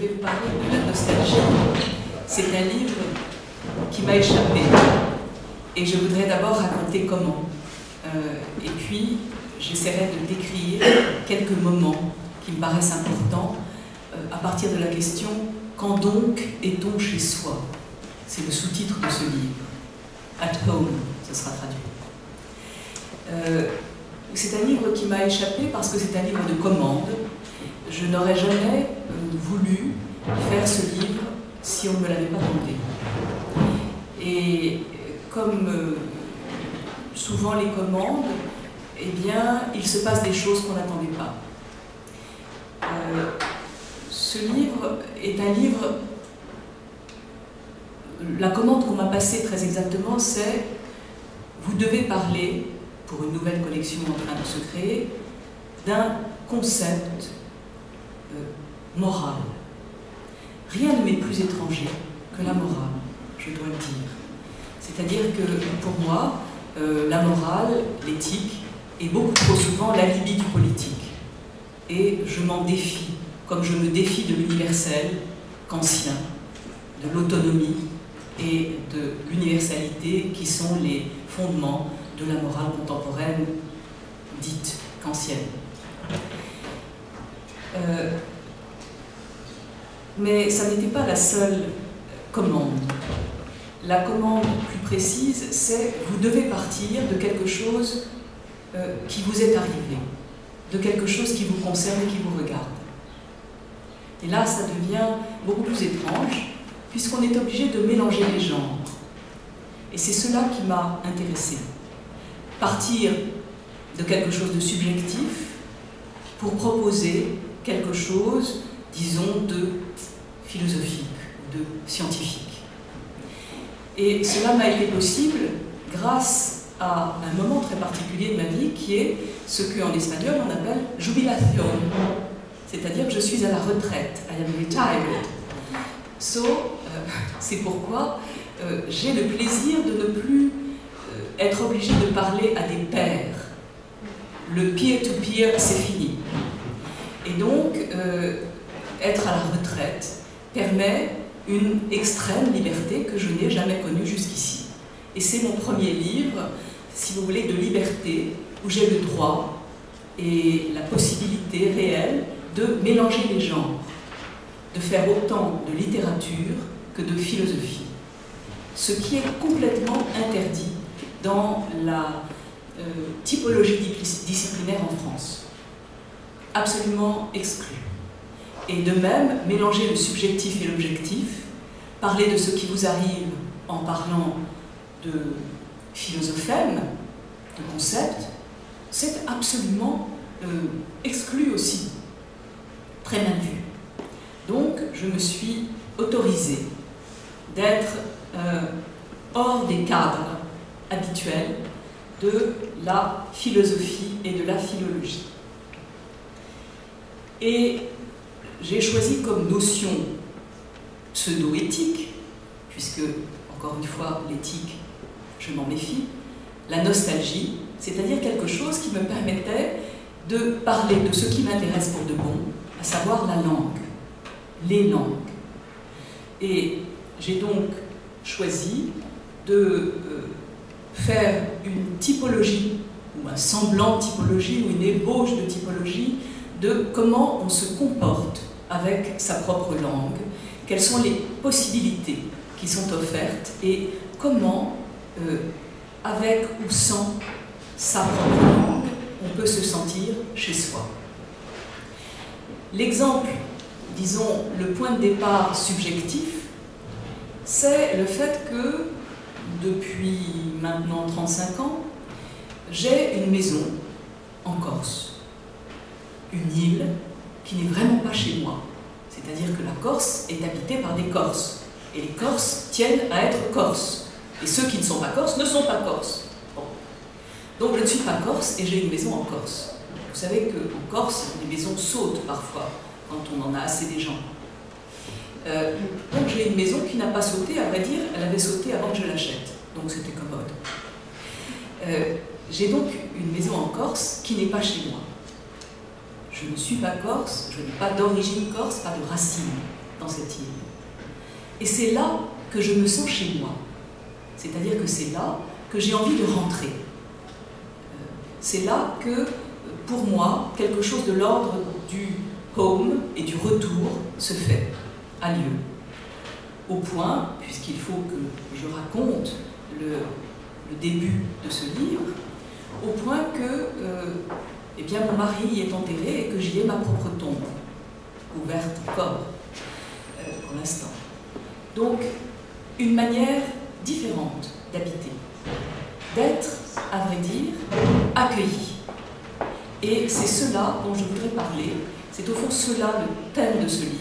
vais vous parler de la nostalgie. C'est un livre qui m'a échappé et je voudrais d'abord raconter comment. Et puis, j'essaierai de décrire quelques moments qui me paraissent importants à partir de la question « Quand donc est-on chez soi ?» C'est le sous-titre de ce livre. « At home », ce sera traduit. C'est un livre qui m'a échappé parce que c'est un livre de commande. Je n'aurais jamais voulu faire ce livre si on ne me l'avait pas demandé. Et comme souvent les commandes, eh bien, il se passe des choses qu'on n'attendait pas. Ce livre est un livre... La commande qu'on m'a passée très exactement, c'est « Vous devez parler, pour une nouvelle collection en train de se créer, d'un concept moral. » Rien ne m'est plus étranger que la morale, je dois le dire. C'est-à-dire que pour moi, la morale, l'éthique, est beaucoup trop souvent l'alibi du politique. Et je m'en défie, comme je me défie de l'universel kantien, de l'autonomie et de l'universalité qui sont les fondements de la morale contemporaine dite kantienne. Mais ça n'était pas la seule commande. La commande plus précise, c'est « vous devez partir de quelque chose qui vous est arrivé, de quelque chose qui vous concerne et qui vous regarde. » Et là, ça devient beaucoup plus étrange, puisqu'on est obligé de mélanger les genres. Et c'est cela qui m'a intéressée. Partir de quelque chose de subjectif pour proposer quelque chose, disons, de philosophique, de scientifique. Et cela m'a été possible grâce à un moment très particulier de ma vie qui est ce qu'en espagnol on appelle jubilación, c'est-à-dire que je suis à la retraite, I am retired. C'est pourquoi j'ai le plaisir de ne plus être obligé de parler à des pairs. Le peer-to-peer, c'est fini. Et donc, être à la retraite permet une extrême liberté que je n'ai jamais connue jusqu'ici. Et c'est mon premier livre, si vous voulez, de liberté, où j'ai le droit et la possibilité réelle de mélanger les genres, de faire autant de littérature que de philosophie. Ce qui est complètement interdit dans la typologie disciplinaire en France. Absolument exclu. Et de même, mélanger le subjectif et l'objectif, parler de ce qui vous arrive en parlant de philosophème, de concept, c'est absolument exclu aussi, très mal vu. Donc, je me suis autorisée d'être hors des cadres habituels de la philosophie et de la philologie. Et j'ai choisi comme notion pseudo-éthique, puisque, encore une fois, l'éthique, je m'en méfie, la nostalgie, c'est-à-dire quelque chose qui me permettait de parler de ce qui m'intéresse pour de bon, à savoir la langue, les langues. Et j'ai donc choisi de faire une typologie, ou un semblant de typologie, ou une ébauche de typologie, de comment on se comporte avec sa propre langue, quelles sont les possibilités qui sont offertes et comment, avec ou sans sa propre langue, on peut se sentir chez soi. L'exemple, disons, le point de départ subjectif, c'est le fait que, depuis maintenant 35 ans, j'ai une maison en Corse. Une île qui n'est vraiment pas chez moi. C'est-à-dire que la Corse est habitée par des Corses. Et les Corses tiennent à être Corses. Et ceux qui ne sont pas Corses ne sont pas Corses. Bon. Donc je ne suis pas Corse et j'ai une maison en Corse. Vous savez qu'en Corse, les maisons sautent parfois quand on en a assez des gens. Donc j'ai une maison qui n'a pas sauté, à vrai dire, elle avait sauté avant que je l'achète. Donc c'était commode. J'ai donc une maison en Corse qui n'est pas chez moi. Je ne suis pas corse, je n'ai pas d'origine corse, pas de racines. dans cette île. Et c'est là que je me sens chez moi. C'est-à-dire que c'est là que j'ai envie de rentrer. C'est là que, pour moi, quelque chose de l'ordre du home et du retour se fait, a lieu. Au point, puisqu'il faut que je raconte le début de ce livre, au point que eh bien, mon mari y est enterré et que j'y ai ma propre tombe, ouverte encore, pour l'instant. Donc, une manière différente d'habiter, d'être, à vrai dire, accueilli. Et c'est cela dont je voudrais parler, c'est au fond cela le thème de ce livre,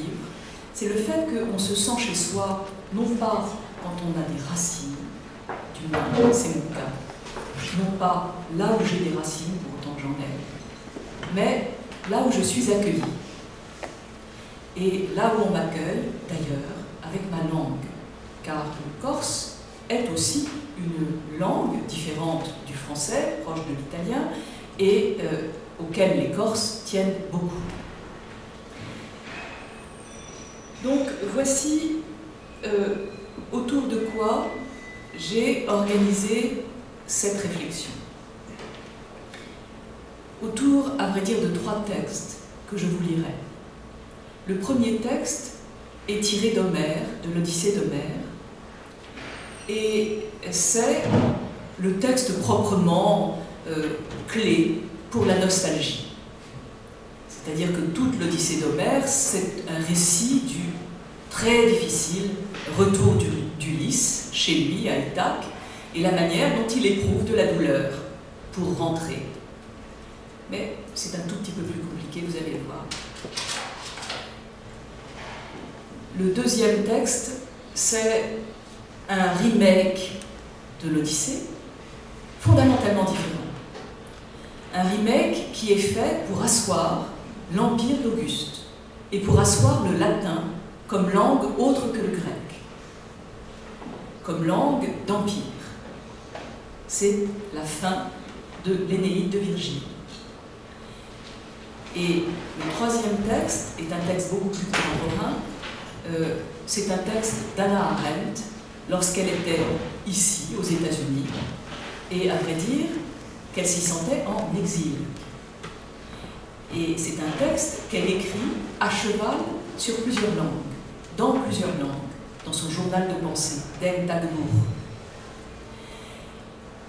c'est le fait qu'on se sent chez soi, non pas quand on a des racines, du moins c'est mon cas, non pas là où j'ai des racines, pour autant que j'en ai, mais là où je suis accueillie. Et là où on m'accueille, d'ailleurs, avec ma langue, car le corse est aussi une langue différente du français, proche de l'italien, et auquel les Corses tiennent beaucoup. Donc voici autour de quoi j'ai organisé cette réflexion. Autour, à vrai dire, de 3 textes que je vous lirai. Le premier texte est tiré d'Homère, de l'Odyssée d'Homère, et c'est le texte proprement clé pour la nostalgie. C'est-à-dire que toute l'Odyssée d'Homère, c'est un récit du très difficile retour d'Ulysse chez lui, à Ithaque, et la manière dont il éprouve de la douleur pour rentrer. Mais c'est un tout petit peu plus compliqué, vous allez le voir. Le deuxième texte, c'est un remake de l'Odyssée, fondamentalement différent. Un remake qui est fait pour asseoir l'Empire d'Auguste et pour asseoir le latin comme langue autre que le grec, comme langue d'empire. C'est la fin de l'Énéide de Virgile. Et le troisième texte est un texte beaucoup plus contemporain. C'est un texte d'Hannah Arendt lorsqu'elle était ici, aux États-Unis, et à vrai dire, qu'elle s'y sentait en exil. Et c'est un texte qu'elle écrit à cheval sur plusieurs langues, dans plusieurs langues, dans son journal de pensée, Den Tagebuch.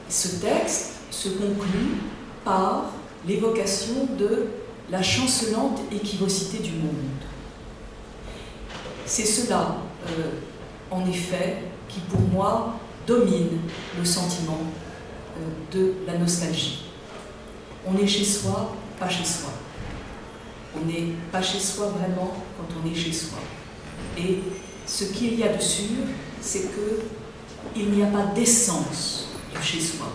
Ce texte se conclut par l'évocation de la chancelante équivocité du monde. C'est cela, en effet, qui pour moi domine le sentiment de la nostalgie. On est chez soi, pas chez soi. On n'est pas chez soi vraiment quand on est chez soi. Et ce qu'il y a de sûr, c'est qu'il n'y a pas d'essence du chez soi,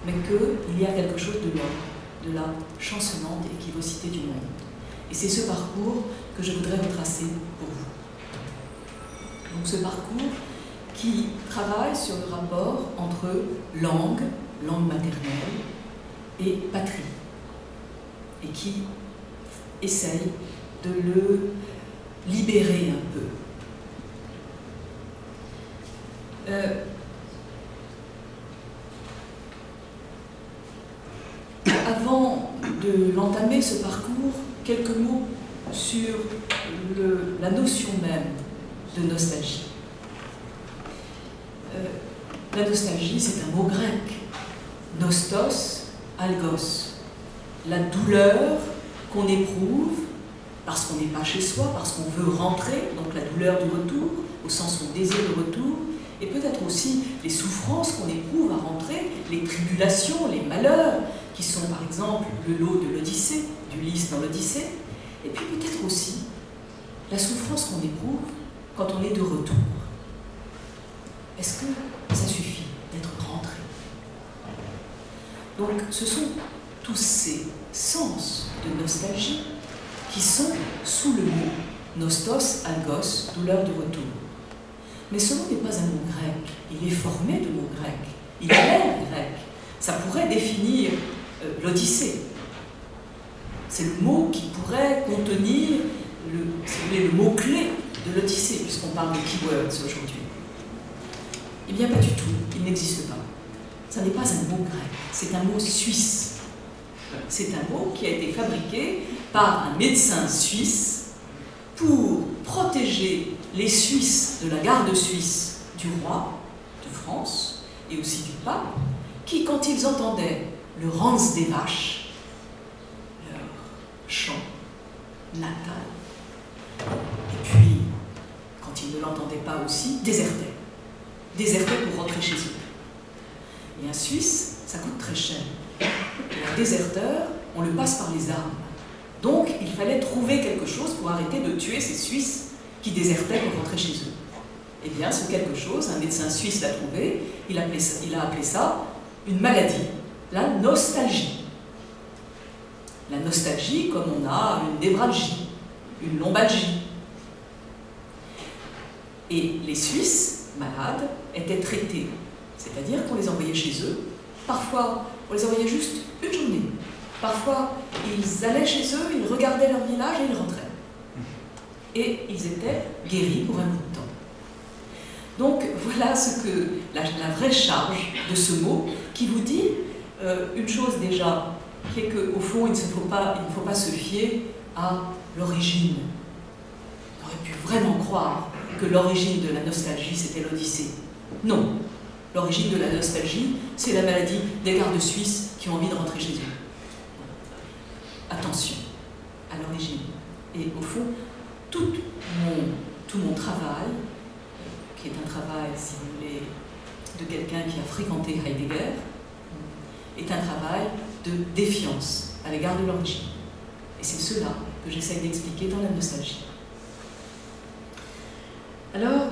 mais qu'il y a quelque chose de l'ordre, de la chancelante équivocité du monde. Et c'est ce parcours que je voudrais retracer pour vous. Donc ce parcours qui travaille sur le rapport entre langue maternelle, et patrie, et qui essaye de le libérer un peu. Avant de l'entamer, ce parcours, quelques mots sur la notion même de nostalgie. La nostalgie, c'est un mot grec. Nostos, algos. La douleur qu'on éprouve parce qu'on n'est pas chez soi, parce qu'on veut rentrer, donc la douleur du retour, au sens où on désire le retour, et peut-être aussi les souffrances qu'on éprouve à rentrer, les tribulations, les malheurs, qui sont par exemple le lot de l'Odyssée, d'Ulysse dans l'Odyssée, et puis peut-être aussi la souffrance qu'on éprouve quand on est de retour. Est-ce que ça suffit d'être rentré? Donc ce sont tous ces sens de nostalgie qui sont sous le mot nostos, algos, douleur de retour. Mais ce mot n'est pas un mot grec, il est formé de mots grecs, il a l'air grec. Ça pourrait définir l'Odyssée. C'est le mot qui pourrait contenir le mot-clé de l'Odyssée, puisqu'on parle de keywords aujourd'hui. Eh bien, pas du tout, il n'existe pas. Ça n'est pas un mot grec, c'est un mot suisse. C'est un mot qui a été fabriqué par un médecin suisse pour protéger les Suisses de la garde suisse du roi de France et aussi du pape, qui, quand ils entendaient le rance des vaches, leur chant natal, et puis, quand ils ne l'entendaient pas aussi, désertaient pour rentrer chez eux. Et un Suisse, ça coûte très cher. Et un déserteur, on le passe par les armes. Donc, il fallait trouver quelque chose pour arrêter de tuer ces Suisses qui désertaient pour rentrer chez eux. Eh bien, ce quelque chose, un médecin suisse l'a trouvé, il a appelé ça une maladie, la nostalgie. La nostalgie, comme on a une névralgie, une lombalgie. Et les Suisses malades étaient traités, c'est-à-dire qu'on les envoyait chez eux. Parfois, on les envoyait juste une journée. Parfois, ils allaient chez eux, ils regardaient leur village et ils rentraient. Et ils étaient guéris pour un bout de temps. Donc, voilà ce que la vraie charge de ce mot, qui vous dit une chose déjà, qui est qu'au fond, il ne faut pas se fier à l'origine. On aurait pu vraiment croire que l'origine de la nostalgie, c'était l'Odyssée. Non. L'origine de la nostalgie, c'est la maladie des gardes suisses qui ont envie de rentrer chez eux. Attention à l'origine. Et au fond, tout mon travail, qui est un travail, si vous voulez, de quelqu'un qui a fréquenté Heidegger, est un travail de défiance à l'égard de l'origine. Et c'est cela que j'essaie d'expliquer dans la nostalgie. Alors,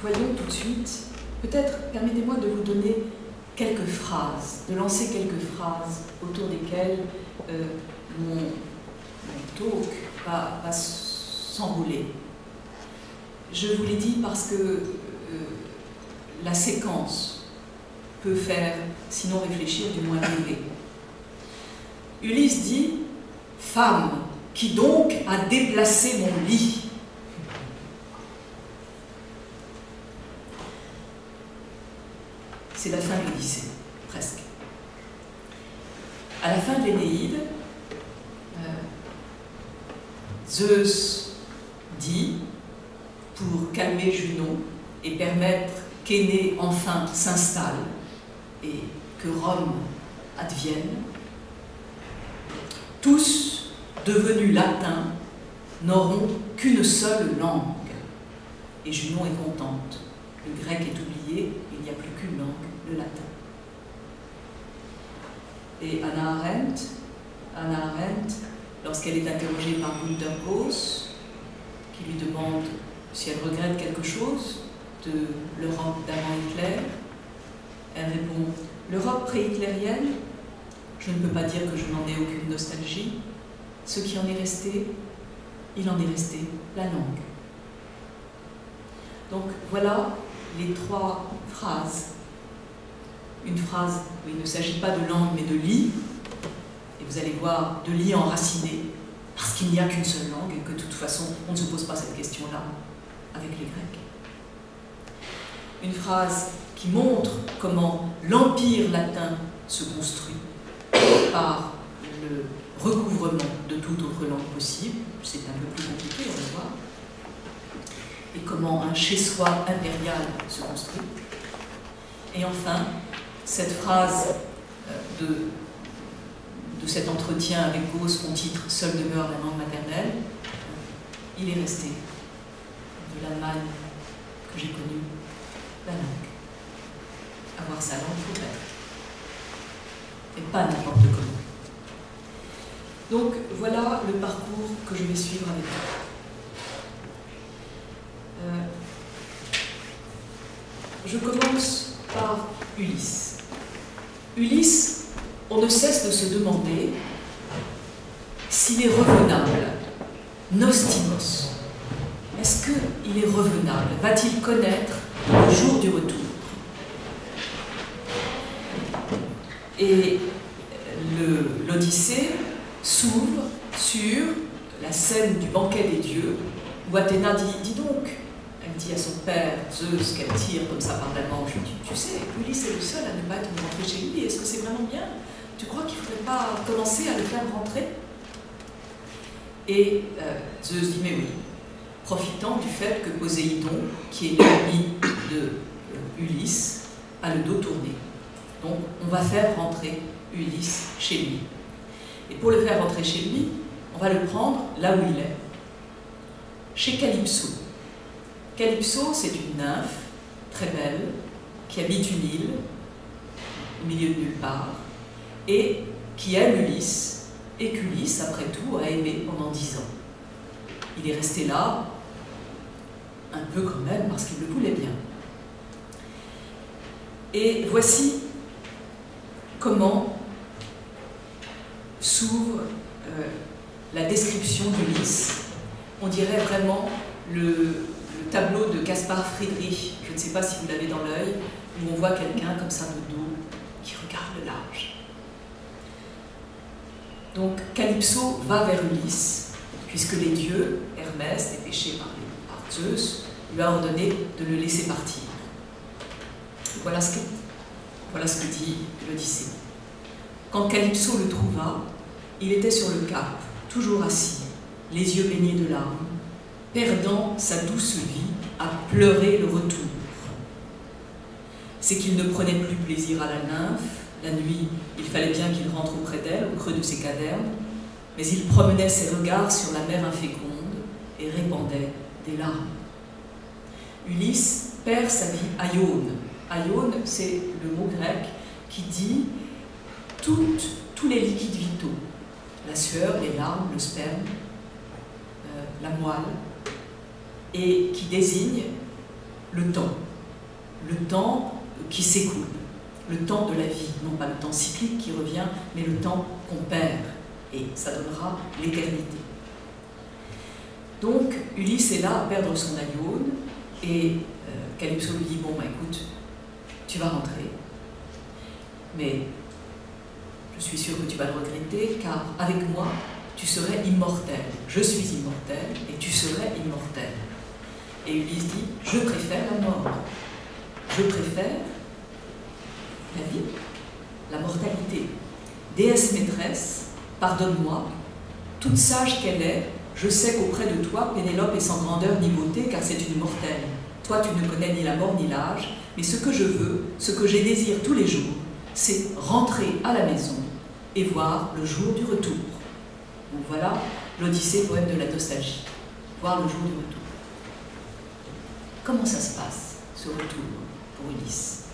voyons tout de suite, peut-être permettez-moi de vous donner quelques phrases, de lancer quelques phrases autour desquelles mon talk va s'enrouler. Je vous l'ai dit parce que la séquence peut faire, sinon réfléchir, du moins rêver. Ulysse dit « Femme, qui donc a déplacé mon lit ?» C'est la fin de l'Odyssée, presque. À la fin de l'Énéide, Zeus dit, pour calmer Junon et permettre qu'Énée enfin s'installe et que Rome advienne, tous, devenus latins, n'auront qu'une seule langue. Et Junon est contente. Le grec est oublié, il n'y a plus qu'une langue, le latin. Et Hannah Arendt, lorsqu'elle est interrogée par Günter Grass, qui lui demande si elle regrette quelque chose de l'Europe d'avant Hitler, elle répond « L'Europe pré-hitlérienne, je ne peux pas dire que je n'en ai aucune nostalgie. Ce qui en est resté, il en est resté la langue. » Donc voilà les trois phrases. Une phrase où il ne s'agit pas de langue mais de lit, et vous allez voir de lit enraciné, parce qu'il n'y a qu'une seule langue et que de toute façon on ne se pose pas cette question-là avec les Grecs. Une phrase qui montre comment l'empire latin se construit par le recouvrement de toute autre langue possible, c'est un peu plus compliqué, on va voir, et comment un chez-soi impérial se construit. Et enfin, cette phrase de cet entretien avec Gauss, qu'on titre « Seule demeure la langue maternelle », il est resté de l'Allemagne que j'ai connue, la langue. Avoir sa langue pour être. Et pas n'importe comment. Donc voilà le parcours que je vais suivre avec vous. Je commence par Ulysse. Ulysse, on ne cesse de se demander s'il est revenable. Nostimos. Est-ce qu'il est revenable? Va-t-il connaître le jour du retour? Et l'Odyssée s'ouvre sur la scène du banquet des dieux, où Athéna dit « Dis donc !» Elle dit à son père, Zeus, qu'elle tire comme ça par la manche. Elle dit « Tu sais, Ulysse est le seul à ne pas être rentré chez lui. Est-ce que c'est vraiment bien? Tu crois qu'il ne faudrait pas commencer à le faire rentrer ?» Et Zeus dit « Mais oui », profitant du fait que Poséidon, qui est l'ami de Ulysse, a le dos tourné. Donc, on va faire rentrer Ulysse chez lui. Et pour le faire rentrer chez lui, on va le prendre là où il est, chez Calypso. Calypso, c'est une nymphe très belle qui habite une île au milieu de nulle part et qui aime Ulysse et qu'Ulysse, après tout, a aimé pendant 10 ans. Il est resté là, un peu quand même, parce qu'il le voulait bien. Et voici comment s'ouvre la description d'Ulysse. On dirait vraiment le tableau de Caspar Friedrich, je ne sais pas si vous l'avez dans l'œil, où on voit quelqu'un comme ça de dos qui regarde le large. Donc Calypso va vers Ulysse, puisque les dieux, Hermès, dépêché par Zeus, lui a ordonné de le laisser partir. Voilà ce que dit l'Odyssée. Quand Calypso le trouva, il était sur le cap, toujours assis, les yeux baignés de larmes, perdant sa douce vie à pleurer le retour. C'est qu'il ne prenait plus plaisir à la nymphe. La nuit, il fallait bien qu'il rentre auprès d'elle, au creux de ses cavernes, mais il promenait ses regards sur la mer inféconde et répandait des larmes. Ulysse perd sa vie à Ione. Aion, c'est le mot grec qui dit tous les liquides vitaux, la sueur, les larmes, le sperme, la moelle, et qui désigne le temps qui s'écoule, le temps de la vie, non pas le temps cyclique qui revient, mais le temps qu'on perd, et ça donnera l'éternité. Donc Ulysse est là à perdre son Aion, et Calypso lui dit, bon, bah, écoute, tu vas rentrer, mais je suis sûre que tu vas le regretter, car avec moi, tu serais immortel. Je suis immortel, et tu serais immortel. Et Ulysse dit, je préfère la mort. Je préfère la vie, la mortalité. Déesse maîtresse, pardonne-moi, toute sage qu'elle est, je sais qu'auprès de toi, Pénélope est sans grandeur ni beauté, car c'est une mortelle. Toi, tu ne connais ni la mort ni l'âge, mais ce que je veux, ce que j'ai désire tous les jours, c'est rentrer à la maison et voir le jour du retour. Donc voilà l'Odyssée, poème de la nostalgie. Voir le jour du retour. Comment ça se passe, ce retour, pour Ulysse?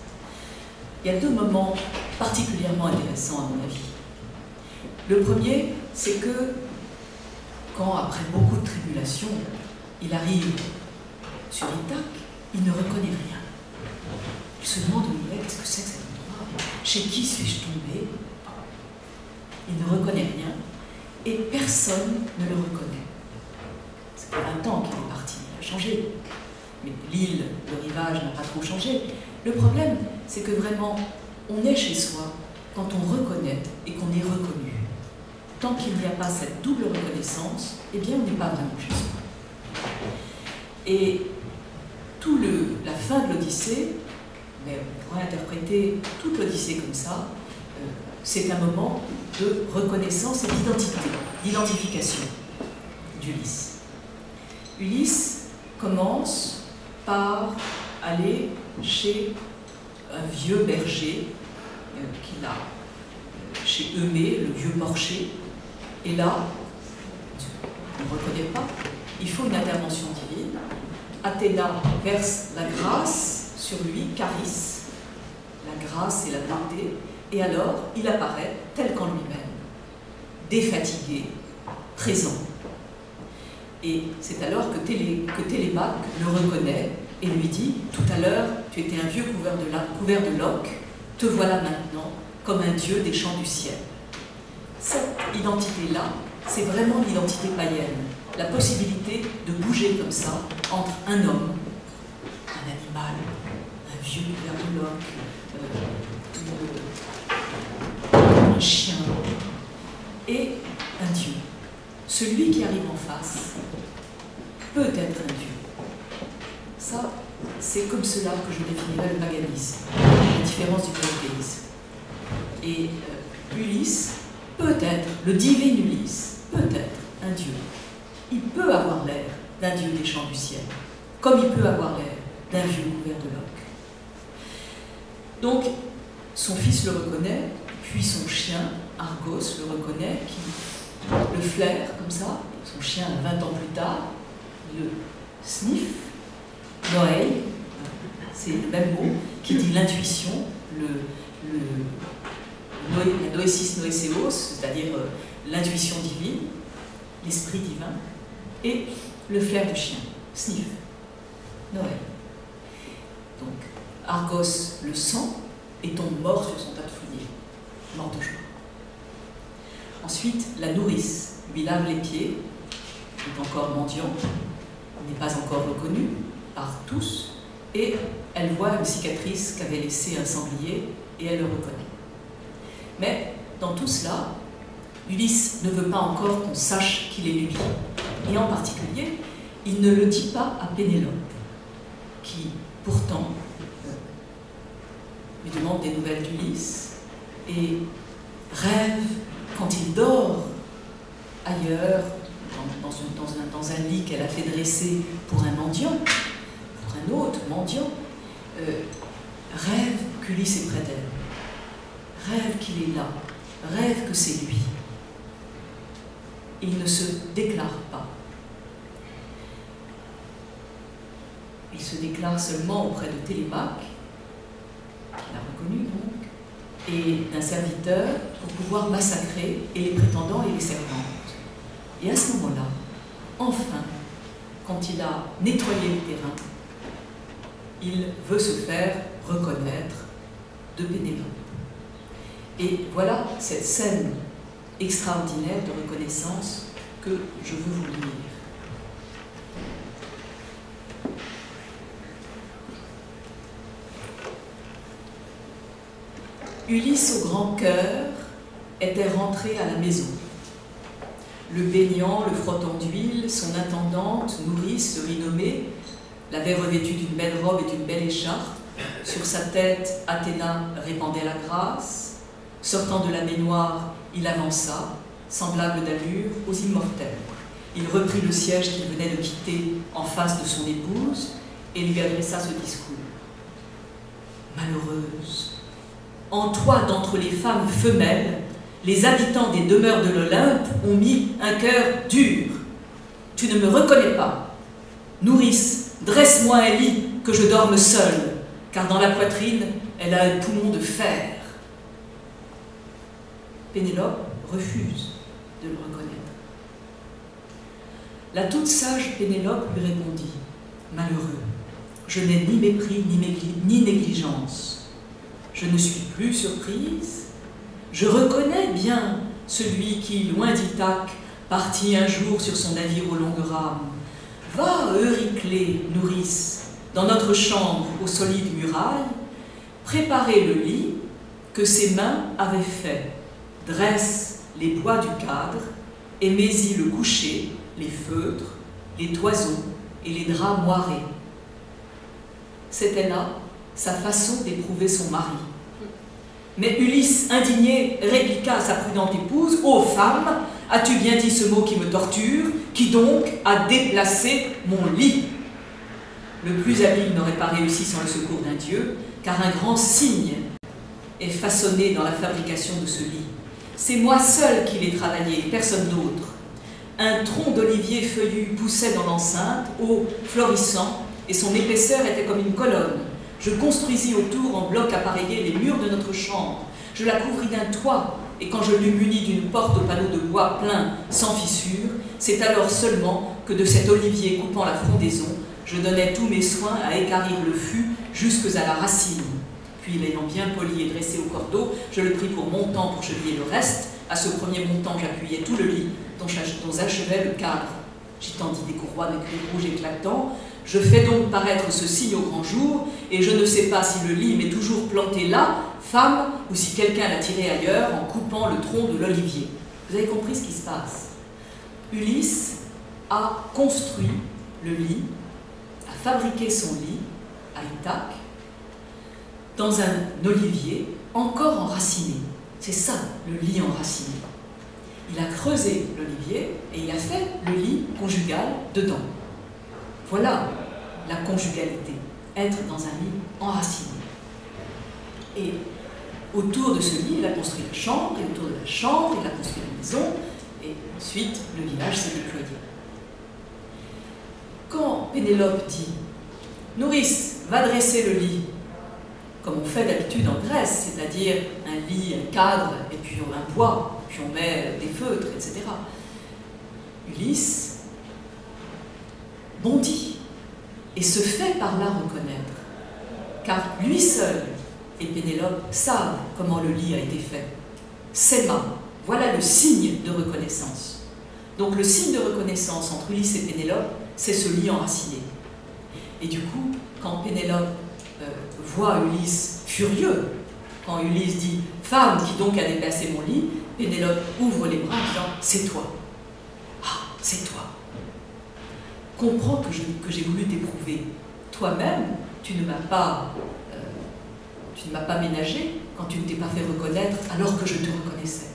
Il y a deux moments particulièrement intéressants, à mon avis. Le premier, c'est que, quand, après beaucoup de tribulations, il arrive sur Ithaque, il ne reconnaît rien. Il se demande où il est, qu'est-ce que c'est que cet endroit? Chez qui suis-je tombé? Il ne reconnaît rien, et personne ne le reconnaît. Ça fait 20 ans qu'il est parti, il a changé. Mais l'île, le rivage n'a pas trop changé. Le problème, c'est que vraiment, on est chez soi quand on reconnaît et qu'on est reconnu. Tant qu'il n'y a pas cette double reconnaissance, eh bien, on n'est pas vraiment chez soi. Et la fin de l'Odyssée, mais on pourrait interpréter toute l'Odyssée comme ça, c'est un moment de reconnaissance et d'identité, d'identification d'Ulysse. Ulysse commence par aller chez un vieux berger qu'il a chez Eumée, le vieux porcher, et là, on ne reconnaît pas, il faut une intervention divine. Athéna verse la grâce sur lui, charis, la grâce et la bonté, et alors il apparaît tel qu'en lui-même, défatigué, présent. Et c'est alors que Télémaque le reconnaît et lui dit, tout à l'heure, tu étais un vieux couvert de loques, te voilà maintenant comme un dieu des champs du ciel. Cette identité-là, c'est vraiment l'identité païenne, la possibilité de bouger comme ça entre un homme, un animal, un vieux couvert de loques, un chien et un dieu. celui qui arrive en face peut être un dieu. Ça, c'est comme cela que je définirais le paganisme, la différence du polythéisme. Et Ulysse peut être, le divin Ulysse, peut être un dieu. Il peut avoir l'air d'un dieu des champs du ciel, comme il peut avoir l'air d'un vieux couvert de loques. Donc, son fils le reconnaît, puis son chien, Argos, le reconnaît, qui le flaire comme ça. Son chien, 20 ans plus tard, le sniff, l'oreille, c'est le même mot, qui dit l'intuition, la noesis noeseos, c'est-à-dire l'intuition divine, l'esprit divin, et le flair du chien, sniff, l'oreille. Donc, Argos le sent et tombe mort sur son tas de fouillis, mort de joie. Ensuite, la nourrice lui lave les pieds, est encore mendiant, n'est pas encore reconnu par tous, et elle voit une cicatrice qu'avait laissée un sanglier, et elle le reconnaît. Mais dans tout cela, Ulysse ne veut pas encore qu'on sache qu'il est lui. Et en particulier, il ne le dit pas à Pénélope, qui pourtant lui demande des nouvelles d'Ulysse et rêve quand il dort ailleurs, dans un lit qu'elle a fait dresser pour un mendiant, pour un autre mendiant, rêve qu'Ulysse est près d'elle, rêve qu'il est là, rêve que c'est lui. Il ne se déclare pas. Il se déclare seulement auprès de Télémaque, qu'il a reconnu donc, et d'un serviteur pour pouvoir massacrer et les prétendants et les servantes. Et à ce moment-là, enfin, quand il a nettoyé le terrain, il veut se faire reconnaître de Pénélope. Et voilà cette scène extraordinaire de reconnaissance que je veux vous lire. Ulysse au grand cœur était rentré à la maison. Le baignant, le frottant d'huile, son intendante, nourrice, renommée, l'avait revêtu d'une belle robe et d'une belle écharpe. Sur sa tête, Athéna répandait la grâce. Sortant de la baignoire, il avança, semblable d'allure, aux immortels. Il reprit le siège qu'il venait de quitter en face de son épouse et lui adressa ce discours. « Malheureuse, en toi d'entre les femmes femelles, les habitants des demeures de l'Olympe ont mis un cœur dur. Tu ne me reconnais pas. Nourrice, dresse-moi un lit que je dorme seule, car dans la poitrine, elle a un poumon de fer. » Pénélope refuse de le reconnaître. La toute sage Pénélope lui répondit « Malheureux, je n'ai ni mépris ni négligence. Je ne suis plus surprise. Je reconnais bien celui qui, loin d'Ithaque, partit un jour sur son navire aux longues rames. Va, Euryclée, nourrice, dans notre chambre aux solides murailles, préparer le lit que ses mains avaient fait. Dresse les bois du cadre et mets-y le coucher, les feutres, les toisons et les draps moirés. C'était là sa façon d'éprouver son mari. Mais Ulysse, indigné, répliqua à sa prudente épouse « Ô femme, as-tu bien dit ce mot qui me torture? Qui donc a déplacé mon lit ?» Le plus habile n'aurait pas réussi sans le secours d'un dieu, car un grand signe est façonné dans la fabrication de ce lit. C'est moi seul qui l'ai travaillé, personne d'autre. Un tronc d'olivier feuillu poussait dans l'enceinte, haut, florissant, et son épaisseur était comme une colonne. Je construisis autour en blocs appareillés les murs de notre chambre. Je la couvris d'un toit, et quand je l'eus munie d'une porte au panneau de bois plein, sans fissure, c'est alors seulement que de cet olivier coupant la frondaison, je donnais tous mes soins à équarrir le fût jusque à la racine. Puis, l'ayant bien poli et dressé au cordeau, je le pris pour montant pour cheviller le reste. À ce premier montant, j'appuyais tout le lit, dont j'achevais le cadre. J'y tendis des courroies de cuir rouge éclatant. Je fais donc paraître ce signe au grand jour, et je ne sais pas si le lit m'est toujours planté là, femme, ou si quelqu'un l'a tiré ailleurs en coupant le tronc de l'olivier. Vous avez compris ce qui se passe. Ulysse a construit le lit, a fabriqué son lit à Ithaque, dans un olivier encore enraciné. C'est ça, le lit enraciné. Il a creusé l'olivier et il a fait le lit conjugal dedans. Voilà la conjugalité, être dans un lit enraciné. Et autour de ce lit, il a construit la chambre, et autour de la chambre, il a construit la maison, et ensuite le village s'est déployé. Quand Pénélope dit « Nourrice, va dresser le lit », comme on fait d'habitude en Grèce, c'est-à-dire un lit, un cadre, et puis un bois, puis on met des feutres, etc. Ulysse bondit et se fait par là reconnaître, car lui seul et Pénélope savent comment le lit a été fait. Ses mains, voilà le signe de reconnaissance. Donc le signe de reconnaissance entre Ulysse et Pénélope, c'est ce lit enraciné. Et du coup, quand Pénélope voit Ulysse furieux, quand Ulysse dit « Femme, qui donc a déplacé mon lit », Pénélope ouvre les bras en disant « C'est toi. Ah, c'est toi. Comprends que j'ai voulu t'éprouver. Toi-même, tu ne m'as pas ménagé quand tu ne t'es pas fait reconnaître alors que je te reconnaissais.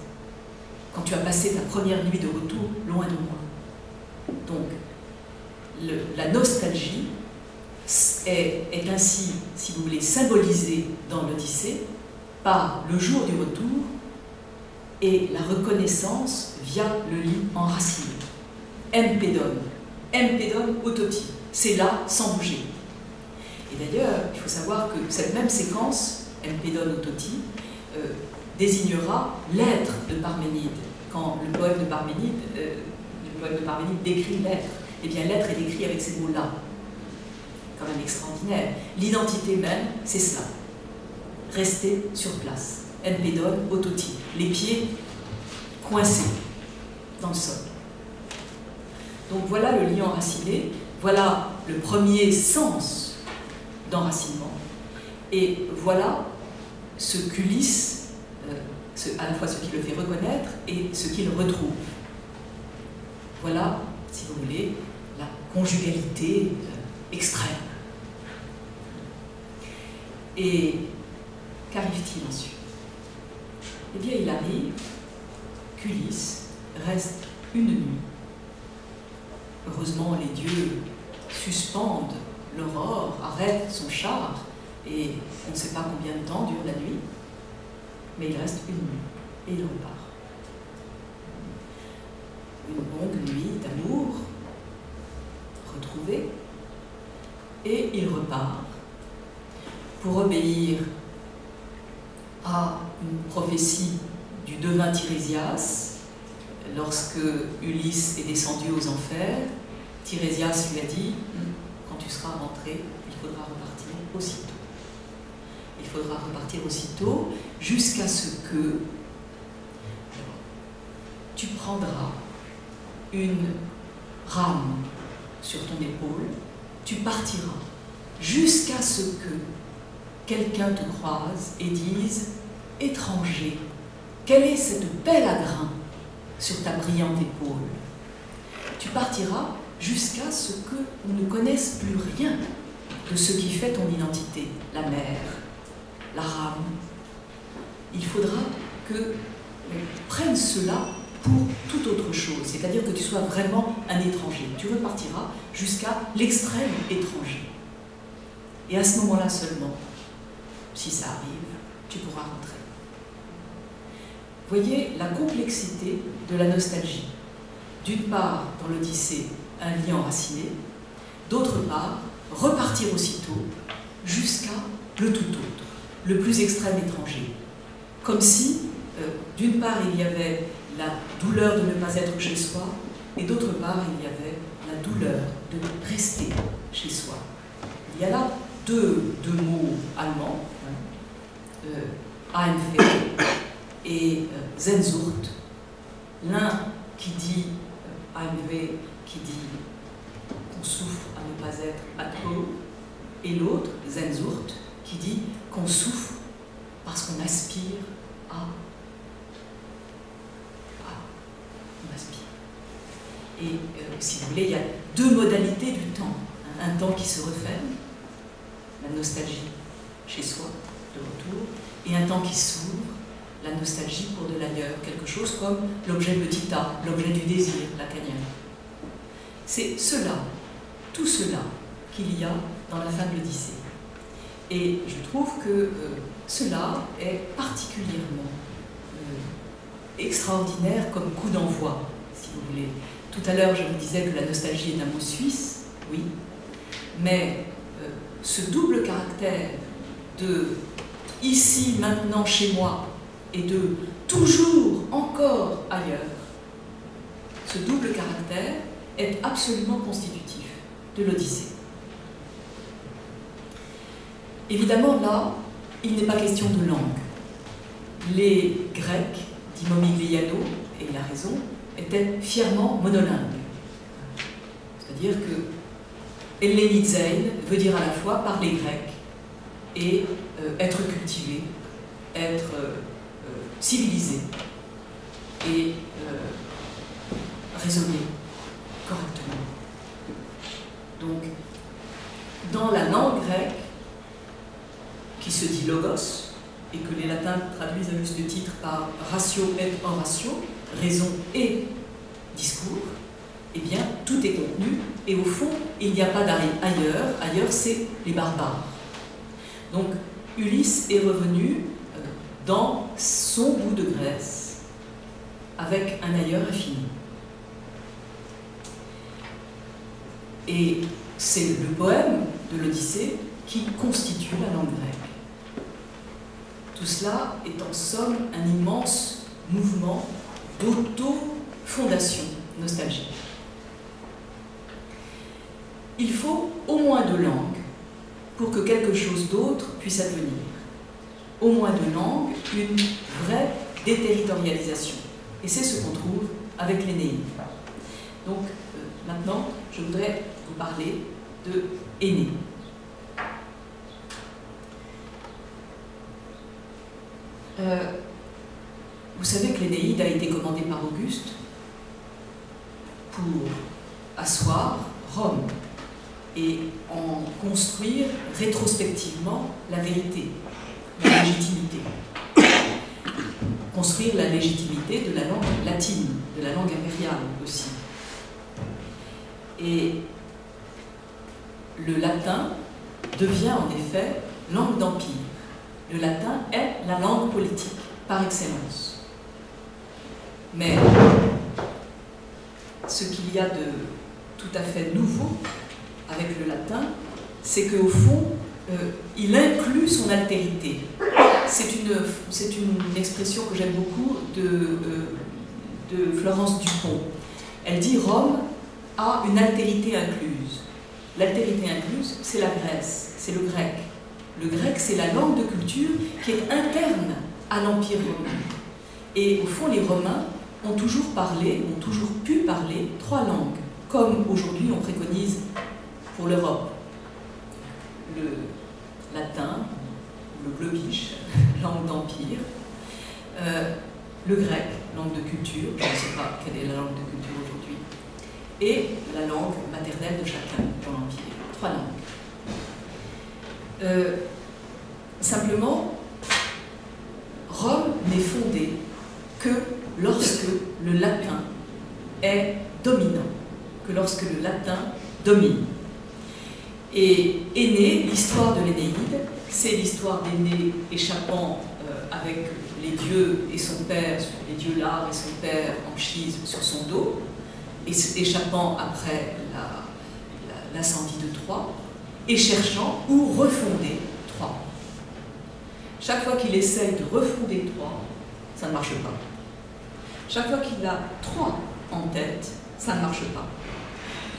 Quand tu as passé ta première nuit de retour loin de moi. » Donc, la nostalgie est ainsi, si vous voulez, symbolisée dans l'Odyssée par le jour du retour et la reconnaissance via le lit enraciné. Empédon. Empédon autoti. C'est là sans bouger. Et d'ailleurs, il faut savoir que cette même séquence, Empédon autoti, désignera l'être de Parménide. Quand le poème de Parménide décrit l'être, eh bien l'être est décrit avec ces mots-là. Quand même extraordinaire. L'identité même, c'est cela. Rester sur place. Empédon autoti. Les pieds coincés dans le sol. Donc voilà le lit enraciné, voilà le premier sens d'enracinement. Et voilà ce qu'Ulysse, à la fois ce qui le fait reconnaître et ce qu'il retrouve. Voilà, si vous voulez, la conjugalité extrême. Et qu'arrive-t-il ensuite? Eh bien, il arrive qu'Ulysse reste une nuit. Heureusement, les dieux suspendent l'aurore, arrêtent son char, et on ne sait pas combien de temps dure la nuit, mais il reste une nuit, et il repart. Une longue nuit d'amour retrouvée, et il repart pour obéir à une prophétie du devin Tirésias. Lorsque Ulysse est descendu aux enfers, Tirésias lui a dit « Quand tu seras rentré, il faudra repartir aussitôt. » Il faudra repartir aussitôt jusqu'à ce que tu prendras une rame sur ton épaule, tu partiras jusqu'à ce que quelqu'un te croise et dise « Étranger, quelle est cette pelle à grains sur ta brillante épaule ?» Tu partiras jusqu'à ce qu'on ne connaisse plus rien de ce qui fait ton identité, la mer, la rame. Il faudra que on prenne cela pour toute autre chose, c'est-à-dire que tu sois vraiment un étranger. Tu repartiras jusqu'à l'extrême étranger. Et à ce moment-là seulement, si ça arrive, tu pourras rentrer. Voyez la complexité de la nostalgie. D'une part, dans l'Odyssée, un lien enraciné, d'autre part, repartir aussitôt jusqu'à le tout autre, le plus extrême étranger. Comme si, d'une part, il y avait la douleur de ne pas être chez soi, et d'autre part, il y avait la douleur de rester chez soi. Il y a là deux mots allemands, Heimweh et Sehnsucht. L'un qui dit Heimweh, qui dit qu'on souffre à ne pas être at home, et l'autre, Sehnsucht, qui dit qu'on souffre parce qu'on aspire à... on aspire. Et si vous voulez, il y a deux modalités du temps. Un temps qui se referme, la nostalgie chez soi, de retour, et un temps qui s'ouvre, la nostalgie pour de l'ailleurs, quelque chose comme l'objet petit a, l'objet du désir, lacanien. C'est cela, tout cela, qu'il y a dans la fin de l'Odyssée. Et je trouve que cela est particulièrement extraordinaire comme coup d'envoi, si vous voulez. Tout à l'heure, je vous disais que la nostalgie est un mot suisse, oui, mais ce double caractère de ici, maintenant, chez moi, et de toujours, encore ailleurs, ce double caractère est absolument constitutif de l'Odyssée. Évidemment, là, il n'est pas question de langue. Les Grecs, dit Momigliano, et il a raison, étaient fièrement monolingues. C'est-à-dire que Hellénizein veut dire à la fois parler grec et être cultivé, être civilisé et raisonner correctement. Donc, dans la langue grecque, qui se dit logos, et que les latins traduisent à juste titre par ratio et oratio, raison et discours, eh bien, tout est contenu, et au fond, il n'y a pas d'ailleurs, ailleurs c'est les barbares. Donc, Ulysse est revenu dans son bout de Grèce, avec un ailleurs infini. Et c'est le poème de l'Odyssée qui constitue la langue grecque. Tout cela est en somme un immense mouvement d'auto-fondation nostalgique. Il faut au moins deux langues pour que quelque chose d'autre puisse advenir. Au moins deux langues, une vraie déterritorialisation. Et c'est ce qu'on trouve avec l'Énéide. Donc, maintenant, je voudrais vous parler de Énée. Vous savez que l'Énéide a été commandée par Auguste pour asseoir Rome et en construire rétrospectivement la vérité, la légitimité. Construire la légitimité de la langue latine, de la langue impériale aussi. Et le latin devient en effet langue d'empire. Le latin est la langue politique par excellence. Mais ce qu'il y a de tout à fait nouveau avec le latin, c'est qu'au fond, il inclut son altérité. C'est une expression que j'aime beaucoup de Florence Dupont. Elle dit « Rome a une altérité incluse ». L'altérité incluse, c'est la Grèce, c'est le grec. Le grec, c'est la langue de culture qui est interne à l'Empire romain. Et au fond, les Romains ont toujours parlé, ont toujours pu parler trois langues, comme aujourd'hui on préconise pour l'Europe. Le latin, le globish, langue d'empire, le grec, langue de culture, je ne sais pas quelle est la langue de culture aujourd'hui, et la langue maternelle de chacun dans l'Empire. Trois langues. Simplement, Rome n'est fondée que lorsque le latin est dominant, que lorsque le latin domine. Et Énée, l'histoire de l'Énéide, c'est l'histoire d'Énée échappant avec les dieux et son père, les dieux Lars et son père Anchise sur son dos, et échappant après l'incendie de Troie, et cherchant où refonder Troie. Chaque fois qu'il essaye de refonder Troie, ça ne marche pas. Chaque fois qu'il a Troie en tête, ça ne marche pas.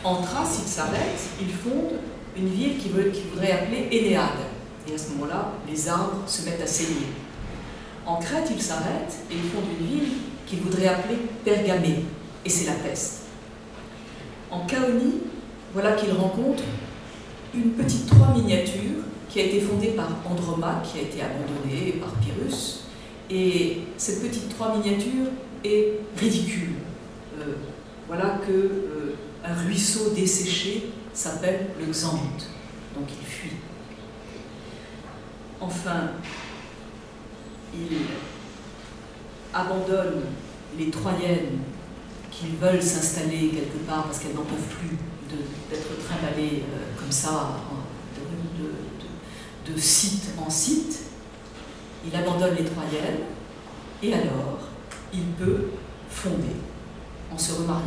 En Thrace, il s'arrête, il fonde une ville qu'il voudrait appeler Énéade. Et à ce moment-là, les arbres se mettent à saigner. En Crète, il s'arrête et il fonde une ville qu'il voudrait appeler Pergamée. Et c'est la peste. En Chaonie, voilà qu'il rencontre une petite Troie miniature qui a été fondée par Andromaque, qui a été abandonnée par Pyrrhus. Et cette petite Troie miniature est ridicule. voilà que un ruisseau desséché s'appelle le Xanthe, donc il fuit. Enfin, il abandonne les Troyennes qui veulent s'installer quelque part parce qu'elles n'en peuvent plus d'être trimballées comme ça, de site en site. Il abandonne les Troyennes et alors il peut fonder en se remariant,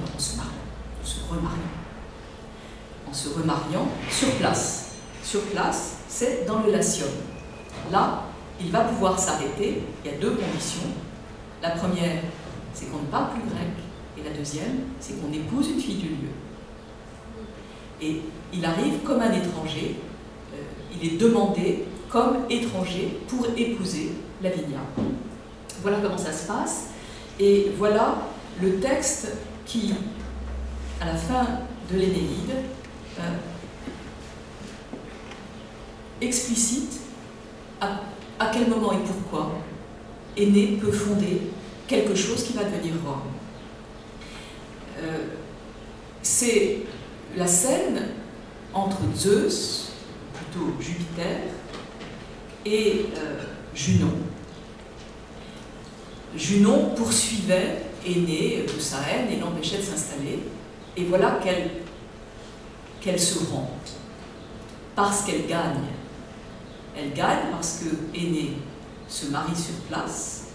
en se remariant sur place. Sur place, c'est dans le Latium. Là, il va pouvoir s'arrêter. Il y a deux conditions. La première, c'est qu'on ne parle plus grec. Et la deuxième, c'est qu'on épouse une fille du lieu. Et il arrive comme un étranger. Il est demandé comme étranger pour épouser Lavinia. Voilà comment ça se passe. Et voilà le texte qui, à la fin de l'Énéide, explicite à quel moment et pourquoi Énée peut fonder quelque chose qui va devenir Rome. C'est la scène entre Zeus, plutôt Jupiter, et Junon. Junon poursuivait Énée de sa haine et l'empêchait de s'installer. Et voilà qu'elle se rend. Parce qu'elle gagne. Elle gagne parce que Énée se marie sur place,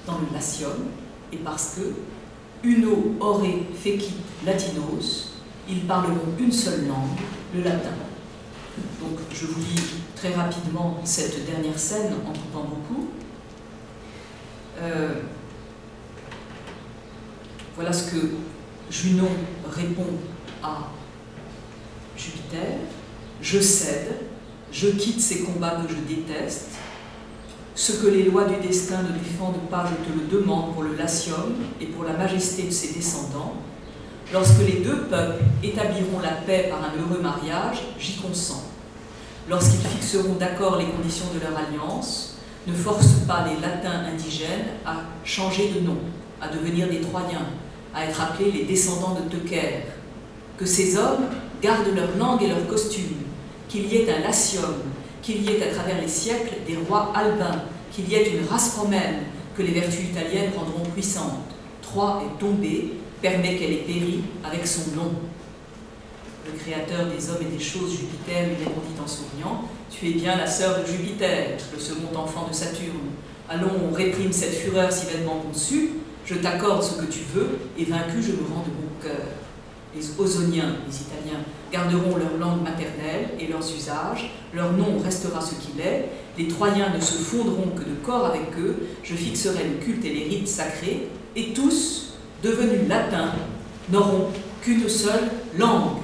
dans le Latium, et parce que uno ore fecit latinos, ils parleront une seule langue, le latin. Donc je vous lis très rapidement cette dernière scène en coupant beaucoup. Voilà ce que Junon répond à Jupiter. Je cède, je quitte ces combats que je déteste. Ce que les lois du destin ne défendent pas, je te le demande pour le Latium et pour la majesté de ses descendants. Lorsque les deux peuples établiront la paix par un heureux mariage, j'y consens. Lorsqu'ils fixeront d'accord les conditions de leur alliance, ne force pas les latins indigènes à changer de nom, à devenir des Troyens, à être appelés les descendants de Teucer. Que ces hommes gardent leur langue et leur costume, qu'il y ait un Latium, qu'il y ait à travers les siècles des rois albins, qu'il y ait une race romaine que les vertus italiennes rendront puissante. Troie est tombée, permet qu'elle ait péri avec son nom. Le créateur des hommes et des choses, Jupiter, lui répondit en souriant, « Tu es bien la sœur de Jupiter, le second enfant de Saturne. Allons, on réprime cette fureur si vainement conçue, je t'accorde ce que tu veux, et vaincu, je me rends de bon cœur. » Les Ausoniens, les Italiens, garderont leur langue maternelle et leurs usages, leur nom restera ce qu'il est, les Troyens ne se fondront que de corps avec eux, je fixerai le culte et les rites sacrés, et tous, devenus latins, n'auront qu'une seule langue.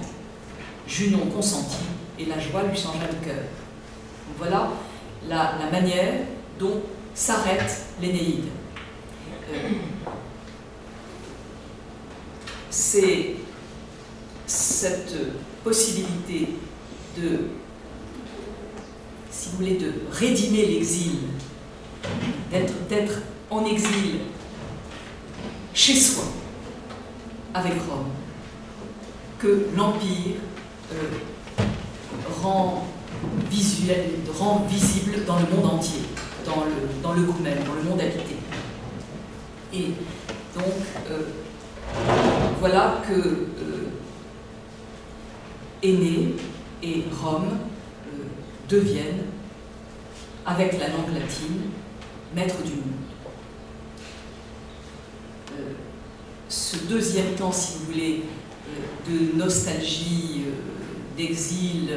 Junon consentit, et la joie lui changea le cœur. Donc voilà la manière dont s'arrête l'Énéide. C'est cette possibilité de, si vous voulez, de rédimer l'exil, d'être en exil chez soi, avec Rome, que l'Empire rend visible dans le monde entier, dans le Goumel, dans le monde habité. Et donc, voilà que Énée et Rome deviennent, avec la langue latine, maîtres du monde. Ce deuxième temps, si vous voulez, de nostalgie, d'exil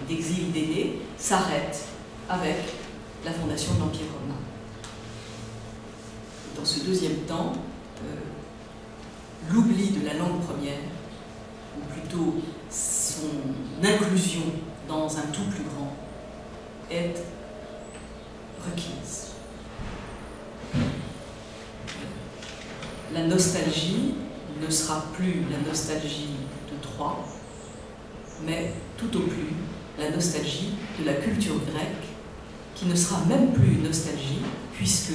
d'exil d'Énée, s'arrête avec la fondation de l'Empire romain. Dans ce deuxième temps, l'oubli de la langue première, ou plutôt son inclusion dans un tout plus grand, est requise. La nostalgie ne sera plus la nostalgie de Troie, mais tout au plus la nostalgie de la culture grecque, qui ne sera même plus une nostalgie, puisque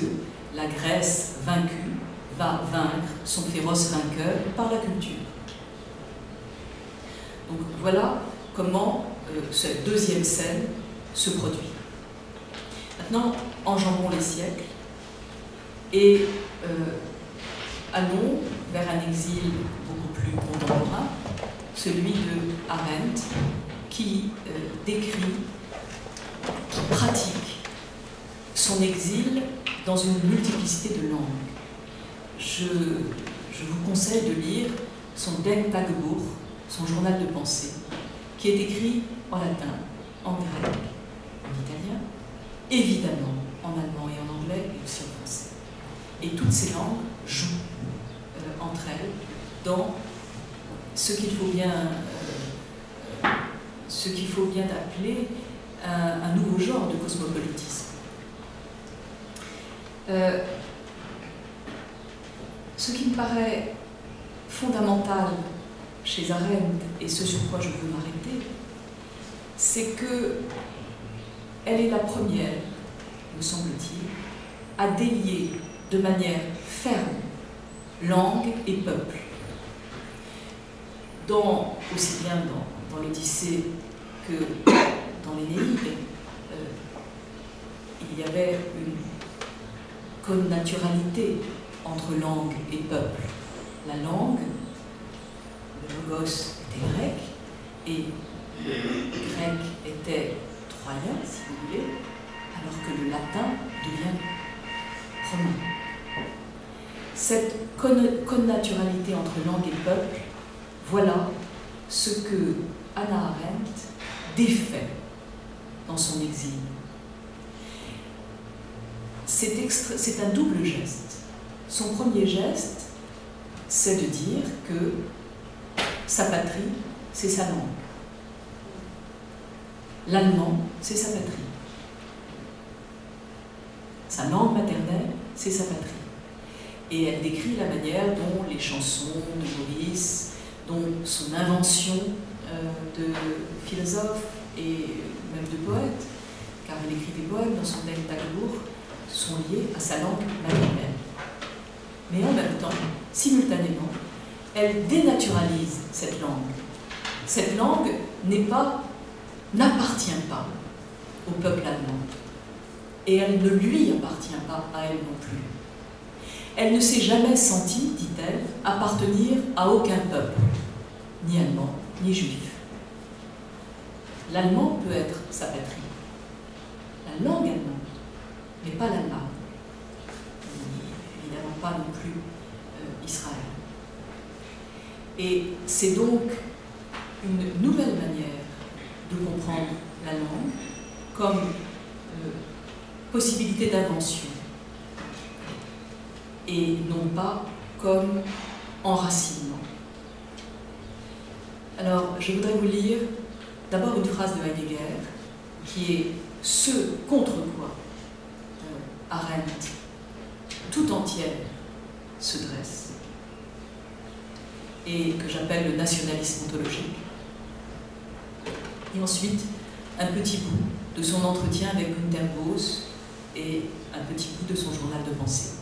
la Grèce vaincue va vaincre son féroce vainqueur par la culture. Donc voilà comment cette deuxième scène se produit. Maintenant, enjambons les siècles et allons vers un exil beaucoup plus contemporain, celui de Arendt, qui décrit, qui pratique son exil dans une multiplicité de langues. Je vous conseille de lire son Denktagebuch, son journal de pensée, qui est écrit en latin, en grec, en italien, évidemment en allemand et en anglais, et aussi en français. Et toutes ces langues jouent entre elles dans ce qu'il faut bien appeler un nouveau genre de cosmopolitisme. Ce qui me paraît fondamental chez Arendt, et ce sur quoi je veux m'arrêter, c'est qu'elle est la première, me semble-t-il, à délier de manière ferme langue et peuple. Aussi bien dans l'Odyssée que dans l'Énéide, il y avait une connaturalité entre langue et peuple. La langue, le logos était grec, et le grec était troyen, si vous voulez, alors que le latin devient romain. Cette connaturalité entre langue et peuple, voilà ce que Hannah Arendt défait dans son exil. C'est un double geste. Son premier geste, c'est de dire que sa patrie, c'est sa langue. L'allemand, c'est sa patrie. Sa langue maternelle, c'est sa patrie. Et elle décrit la manière dont les chansons de Maurice, dont son invention de philosophe et même de poète, car elle écrit des poèmes dans son Denktagebuch, sont liés à sa langue maternelle. Mais en même temps, simultanément, elle dénaturalise cette langue. Cette langue n'appartient pas au peuple allemand. Et elle ne lui appartient pas à elle non plus. Elle ne s'est jamais sentie, dit-elle, appartenir à aucun peuple, ni allemand, ni juif. L'allemand peut être sa patrie. La langue allemande, mais pas l'allemand. Évidemment pas non plus Israël. Et c'est donc une nouvelle manière de comprendre la langue comme possibilité d'invention et non pas comme enracinement. Alors, je voudrais vous lire d'abord une phrase de Heidegger qui est ce contre quoi Arendt tout entière se dresse et que j'appelle le nationalisme ontologique. Et ensuite, un petit bout de son entretien avec Günter Grass et un petit bout de son journal de pensée.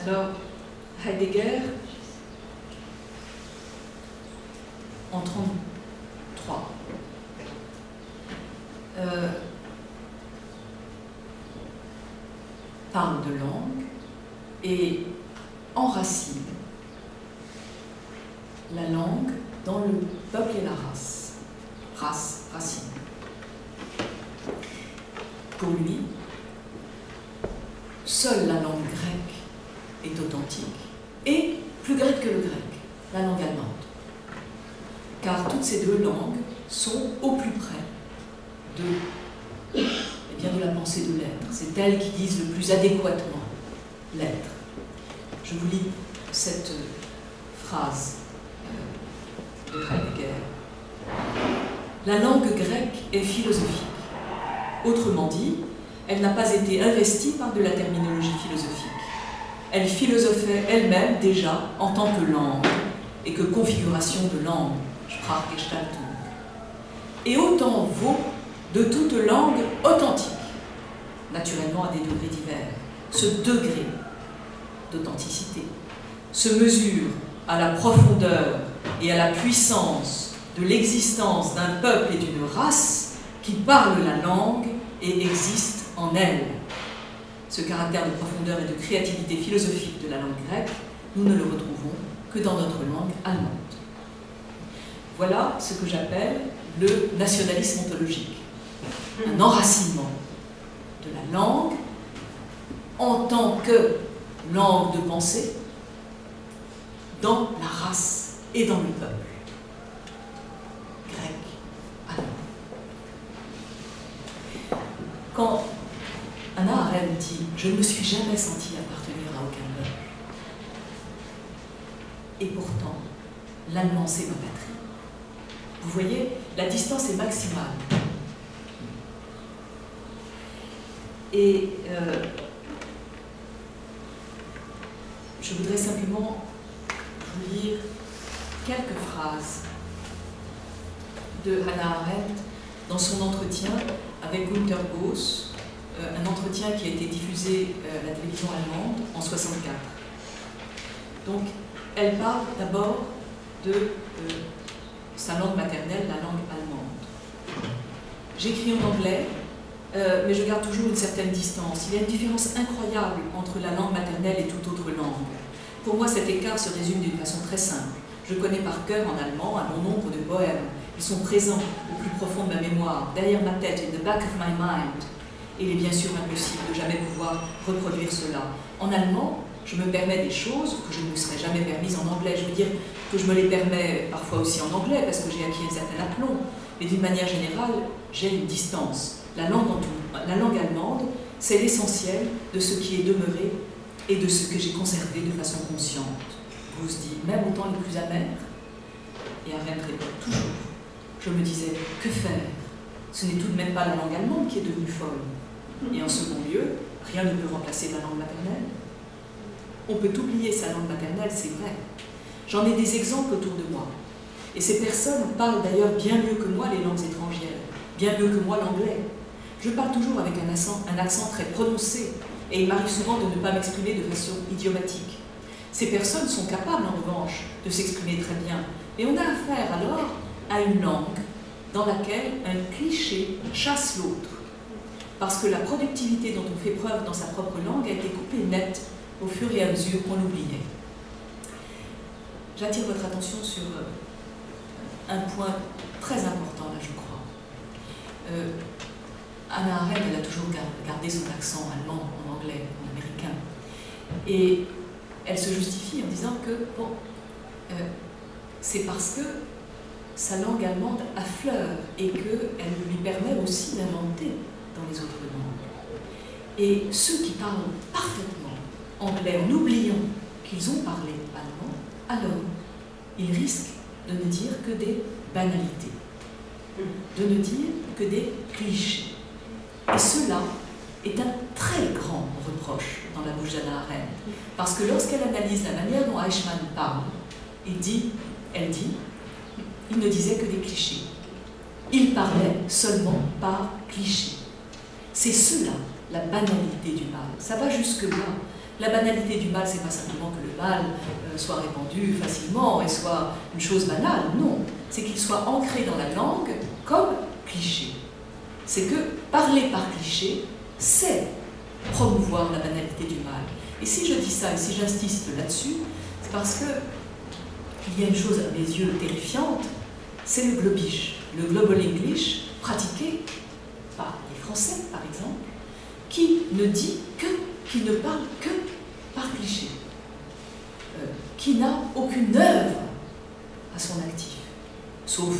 Alors, Heidegger, en 1933, parle de langue et enracine la langue dans le peuple et la race. Race, racine. Pour lui, seule la langue grecque est authentique et plus grecque que le grec, la langue allemande. Car toutes ces deux langues sont au plus près de la pensée de l'être. C'est elles qui disent le plus adéquatement l'être. Je vous lis cette phrase de Heidegger. La langue grecque est philosophique. Autrement dit, elle n'a pas été investie par de la terminologie philosophique. Elle philosophait elle-même déjà en tant que langue et que configuration de langue, Sprachgestaltung. Et autant vaut de toute langue authentique, naturellement à des degrés divers. Ce degré d'authenticité, se mesure à la profondeur et à la puissance de l'existence d'un peuple et d'une race qui parlent la langue et existent en elle. Ce caractère de profondeur et de créativité philosophique de la langue grecque, nous ne le retrouvons que dans notre langue allemande. Voilà ce que j'appelle le nationalisme ontologique, un enracinement de la langue en tant que langue de pensée dans la race et dans le peuple grec allemand. Quand Hannah Arendt dit « Je ne me suis jamais sentie appartenir à aucun peuple », et pourtant, l'allemand c'est ma patrie. Vous voyez, la distance est maximale. Et je voudrais simplement vous lire quelques phrases de Hannah Arendt dans son entretien avec Günter Goss, un entretien qui a été diffusé à la télévision allemande en 1964. Donc, elle parle d'abord de sa langue maternelle, la langue allemande. J'écris en anglais, mais je garde toujours une certaine distance. Il y a une différence incroyable entre la langue maternelle et toute autre langue. Pour moi, cet écart se résume d'une façon très simple. Je connais par cœur en allemand un bon nombre de poèmes. Ils sont présents au plus profond de ma mémoire, derrière ma tête, in the back of my mind. Et il est bien sûr impossible de jamais pouvoir reproduire cela. En allemand, je me permets des choses que je ne me serais jamais permises en anglais. Je veux dire que je me les permets parfois aussi en anglais parce que j'ai acquis un certain aplomb. Mais d'une manière générale, j'ai une distance. La langue allemande, c'est l'essentiel de ce qui est demeuré et de ce que j'ai conservé de façon consciente. Vous dit, même au temps les plus amers, et Arendt répond toujours. Je me disais, que faire? Ce n'est tout de même pas la langue allemande qui est devenue folle. Et en second lieu, rien ne peut remplacer la langue maternelle. On peut oublier sa langue maternelle, c'est vrai. J'en ai des exemples autour de moi. Et ces personnes parlent d'ailleurs bien mieux que moi les langues étrangères, bien mieux que moi l'anglais. Je parle toujours avec un accent très prononcé, et il m'arrive souvent de ne pas m'exprimer de façon idiomatique. Ces personnes sont capables, en revanche, de s'exprimer très bien. Et on a affaire alors à une langue dans laquelle un cliché chasse l'autre. Parce que la productivité dont on fait preuve dans sa propre langue a été coupée nette au fur et à mesure qu'on l'oubliait. J'attire votre attention sur un point très important, là, je crois. Hannah Arendt, elle a toujours gardé son accent allemand, en anglais, en américain. Et elle se justifie en disant que, bon, c'est parce que sa langue allemande affleure et qu'elle lui permet aussi d'inventer dans les autres langues. Et ceux qui parlent parfaitement anglais en oubliant qu'ils ont parlé allemand, alors ils risquent de ne dire que des banalités, de ne dire que des clichés. Et cela est un très grand reproche dans la bouche d'Hannah Arendt, parce que lorsqu'elle analyse la manière dont Eichmann parle, elle dit, il ne disait que des clichés. Il parlait seulement par clichés. C'est cela, la banalité du mal. Ça va jusque-là. La banalité du mal, c'est pas simplement que le mal soit répandu facilement et soit une chose banale, non. C'est qu'il soit ancré dans la langue comme cliché. C'est que parler par cliché, c'est promouvoir la banalité du mal. Et si je dis ça, et si j'insiste là-dessus, c'est parce que il y a une chose à mes yeux terrifiante, c'est le globish, le global English pratiqué par les Français, par exemple, qui ne parle que par cliché, qui n'a aucune œuvre à son actif, sauf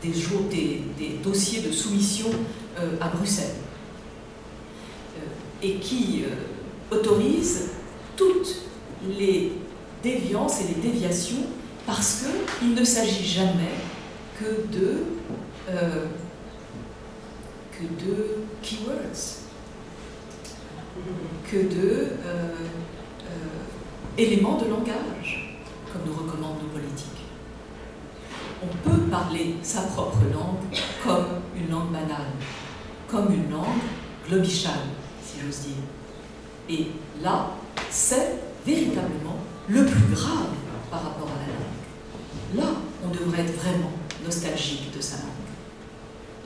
des dossiers de soumission à Bruxelles, et qui autorise toutes les déviances et les déviations parce qu'il ne s'agit jamais que de keywords, que de éléments de langage, comme nous recommandent nos politiques. On peut parler sa propre langue comme une langue banale, comme une langue globichale, si j'ose dire. Et là, c'est véritablement le plus grave par rapport à la langue. Là, on devrait être vraiment nostalgique de sa langue.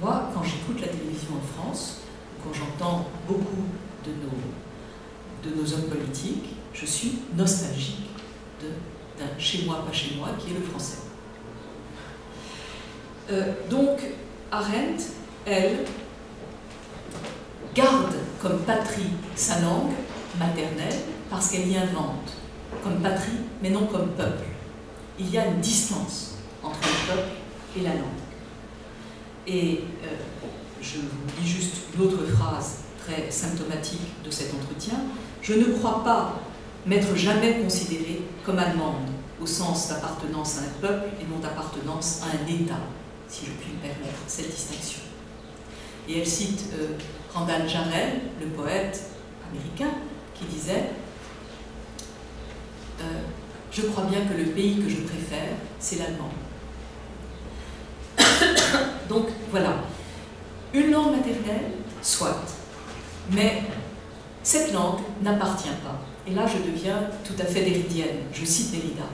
Moi, quand j'écoute la télévision en France, quand j'entends beaucoup de nos hommes politiques, je suis nostalgique d'un chez moi, pas chez moi, qui est le français. Donc, Arendt, elle, garde comme patrie sa langue maternelle parce qu'elle y invente comme patrie, mais non comme peuple. Il y a une distance entre le peuple et la langue. Et je vous lis juste une autre phrase très symptomatique de cet entretien. Je ne crois pas m'être jamais considérée comme allemande, au sens d'appartenance à un peuple et non d'appartenance à un État, si je puis me permettre cette distinction. Et elle cite Randall Jarrell, le poète américain, qui disait je crois bien que le pays que je préfère, c'est l'allemand. Donc voilà, une langue maternelle, soit, mais cette langue n'appartient pas. Et là, je deviens tout à fait derridienne. Je cite Derrida.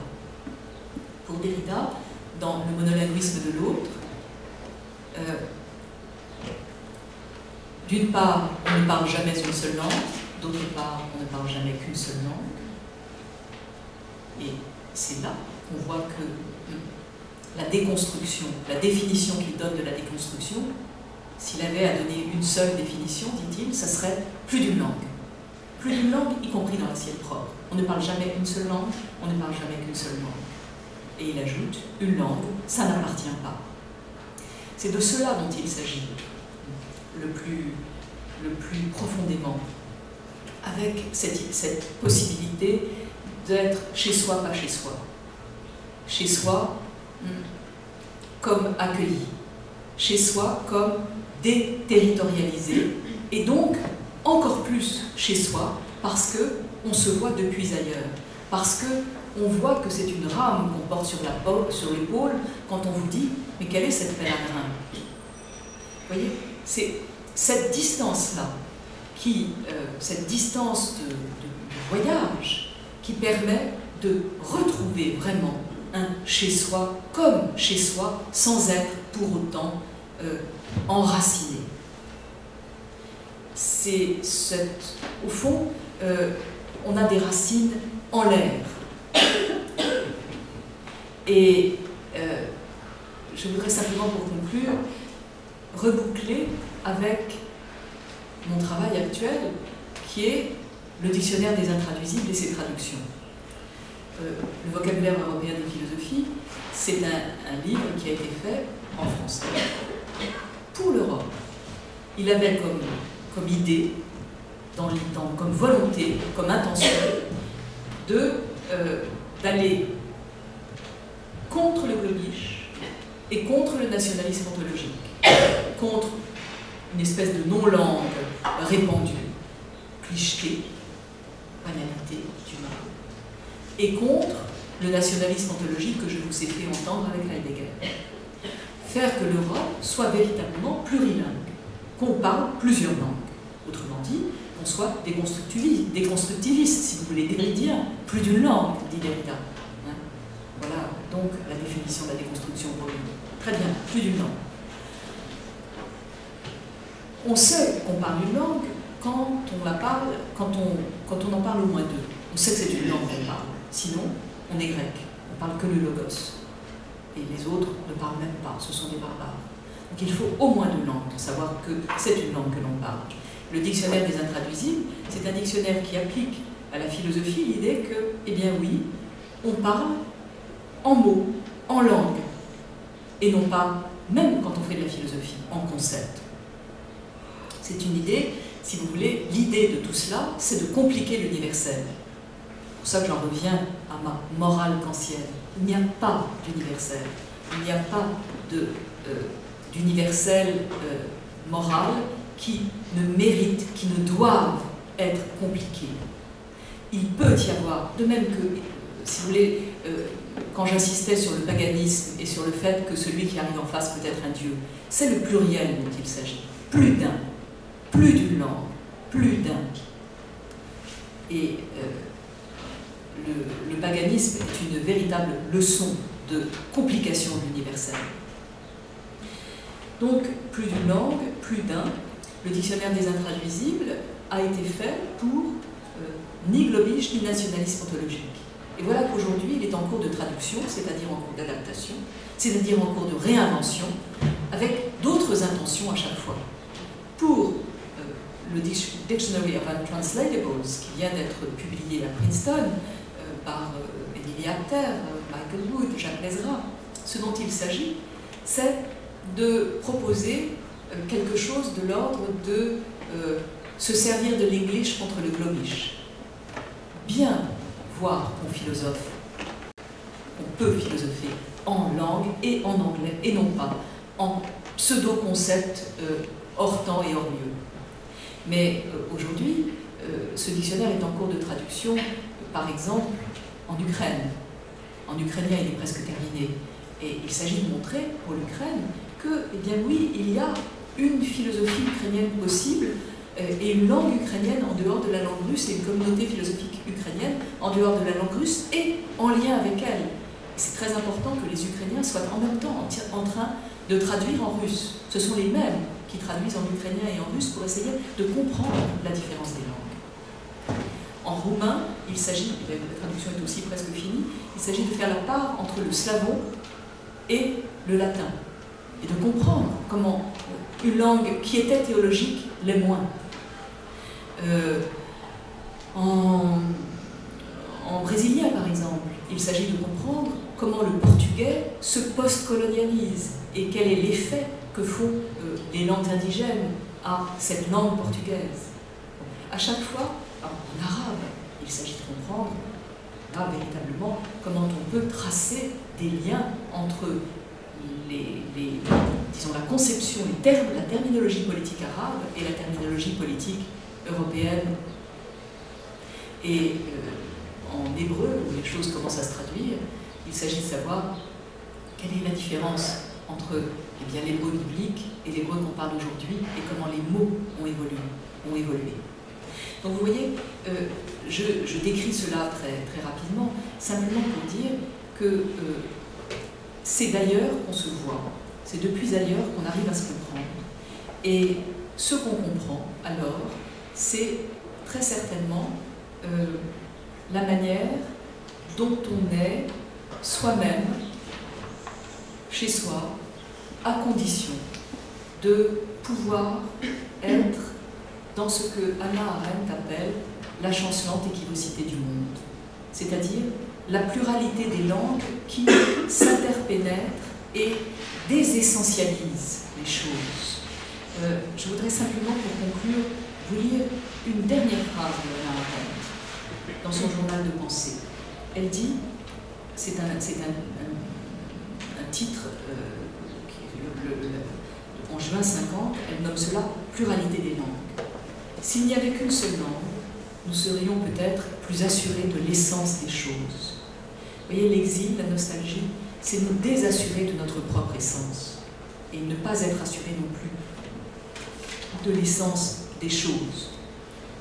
Pour Derrida, dans le monolinguisme de l'autre, d'une part, on ne parle jamais une seule langue, d'autre part, on ne parle jamais qu'une seule langue. Et c'est là qu'on voit que la déconstruction, la définition qu'il donne de la déconstruction, s'il avait à donner une seule définition, dit-il, ça serait plus d'une langue. Plus d'une langue, y compris dans l'assiette propre. On ne parle jamais une seule langue, on ne parle jamais qu'une seule langue. Et il ajoute, une langue, ça n'appartient pas. C'est de cela dont il s'agit le plus profondément, avec cette possibilité d'être chez soi, pas chez soi. Chez soi, comme accueilli. Chez soi, comme déterritorialisé. Et donc, encore plus chez soi, parce qu'on se voit depuis ailleurs. Parce qu'on voit que c'est une rame qu'on porte sur l'épaule quand on vous dit « Mais quelle est cette pèlerin ?» Vous voyez, c'est cette distance-là, cette distance de voyage, qui permet de retrouver vraiment un chez-soi comme chez-soi, sans être pour autant enraciné. Au fond, on a des racines en l'air. Et je voudrais simplement, pour conclure, reboucler avec mon travail actuel, qui est le dictionnaire des intraduisibles et ses traductions. Le vocabulaire européen de philosophie, c'est un livre qui a été fait en français pour l'Europe. Il avait comme idée, comme volonté, comme intention, d'aller contre le globish et contre le nationalisme ontologique, contre une espèce de non-langue répandue, clicheté, banalité du mal, et contre le nationalisme ontologique que je vous ai fait entendre avec Heidegger. Faire que l'Europe soit véritablement plurilingue, qu'on parle plusieurs langues. Autrement dit, qu'on soit déconstructiviste, si vous voulez, derridien, plus d'une langue, dit Derrida. Hein? Voilà donc la définition de la déconstruction pour lui. Très bien, plus d'une langue. On sait qu'on parle une langue quand on la parle, quand on en parle au moins deux. On sait que c'est une langue qu'on parle. Sinon, on est grec. On parle que le logos. Et les autres ne parlent même pas. Ce sont des barbares. Donc il faut au moins deux langues pour savoir que c'est une langue que l'on parle. Le dictionnaire des intraduisibles, c'est un dictionnaire qui applique à la philosophie l'idée que, eh bien oui, on parle en mots, en langue, et non pas, même quand on fait de la philosophie, en concept. C'est une idée, si vous voulez, l'idée de tout cela, c'est de compliquer l'universel. C'est pour ça que j'en reviens à ma morale kantienne. Il n'y a pas d'universel. Il n'y a pas d'universel moral qui ne mérite, qui ne doit être compliqué. Il peut y avoir, de même que, si vous voulez, quand j'insistais sur le paganisme et sur le fait que celui qui arrive en face peut être un dieu, c'est le pluriel dont il s'agit. Plus d'un, plus d'une langue, plus d'un. Et le paganisme est une véritable leçon de complication de l'universel. Donc, plus d'une langue, plus d'un. Le dictionnaire des intraduisibles a été fait pour ni globish ni nationalisme ontologique. Et voilà qu'aujourd'hui, il est en cours de traduction, c'est-à-dire en cours d'adaptation, c'est-à-dire en cours de réinvention, avec d'autres intentions à chaque fois. Pour le Dictionary of Untranslatables, qui vient d'être publié à Princeton par Émilie Apter, Michael Wood, Jacques Mesra, ce dont il s'agit, c'est de proposer quelque chose de l'ordre de se servir de l'English contre le globish. Bien voir qu'on philosophe, qu'on peut philosopher en langue et en anglais, et non pas en pseudo-concepts hors temps et hors lieu. Mais aujourd'hui, ce dictionnaire est en cours de traduction, par exemple, en Ukraine. En ukrainien, il est presque terminé. Et il s'agit de montrer pour l'Ukraine que, eh bien oui, il y a une philosophie ukrainienne possible et une langue ukrainienne en dehors de la langue russe et une communauté philosophique ukrainienne en dehors de la langue russe et en lien avec elle. C'est très important que les Ukrainiens soient en même temps en train de traduire en russe. Ce sont les mêmes qui traduisent en ukrainien et en russe pour essayer de comprendre la différence des langues. En roumain, il s'agit, la traduction est aussi presque finie, il s'agit de faire la part entre le slavon et le latin, et de comprendre comment une langue qui était théologique l'est moins. En brésilien, par exemple, il s'agit de comprendre comment le portugais se post-colonialise et quel est l'effet que font les langues indigènes à cette langue portugaise. À chaque fois, en arabe, il s'agit de comprendre là, véritablement comment on peut tracer des liens entre disons, la conception, les termes, la terminologie politique arabe et la terminologie politique européenne. Et en hébreu, où les choses commencent à se traduire, il s'agit de savoir quelle est la différence entre eh bien, l'hébreu biblique et l'hébreu qu'on parle aujourd'hui et comment les mots ont évolué. Donc vous voyez, je décris cela très, très rapidement, simplement pour dire que c'est d'ailleurs qu'on se voit, c'est depuis ailleurs qu'on arrive à se comprendre. Et ce qu'on comprend, alors, c'est très certainement la manière dont on est soi-même, chez soi, à condition de pouvoir être dans ce que Hannah Arendt appelle la chancelante équivocité du monde, c'est-à-dire la pluralité des langues qui s'interpénètrent et désessentialisent les choses. Je voudrais simplement, pour conclure, vous lire une dernière phrase de Hannah Arendt dans son journal de pensée. Elle dit, c'est un titre en juin 50, elle nomme cela « Pluralité des langues ». S'il n'y avait qu'une seule langue, nous serions peut-être plus assurés de l'essence des choses. Vous voyez, l'exil, la nostalgie, c'est nous désassurer de notre propre essence et ne pas être assurés non plus de l'essence des choses.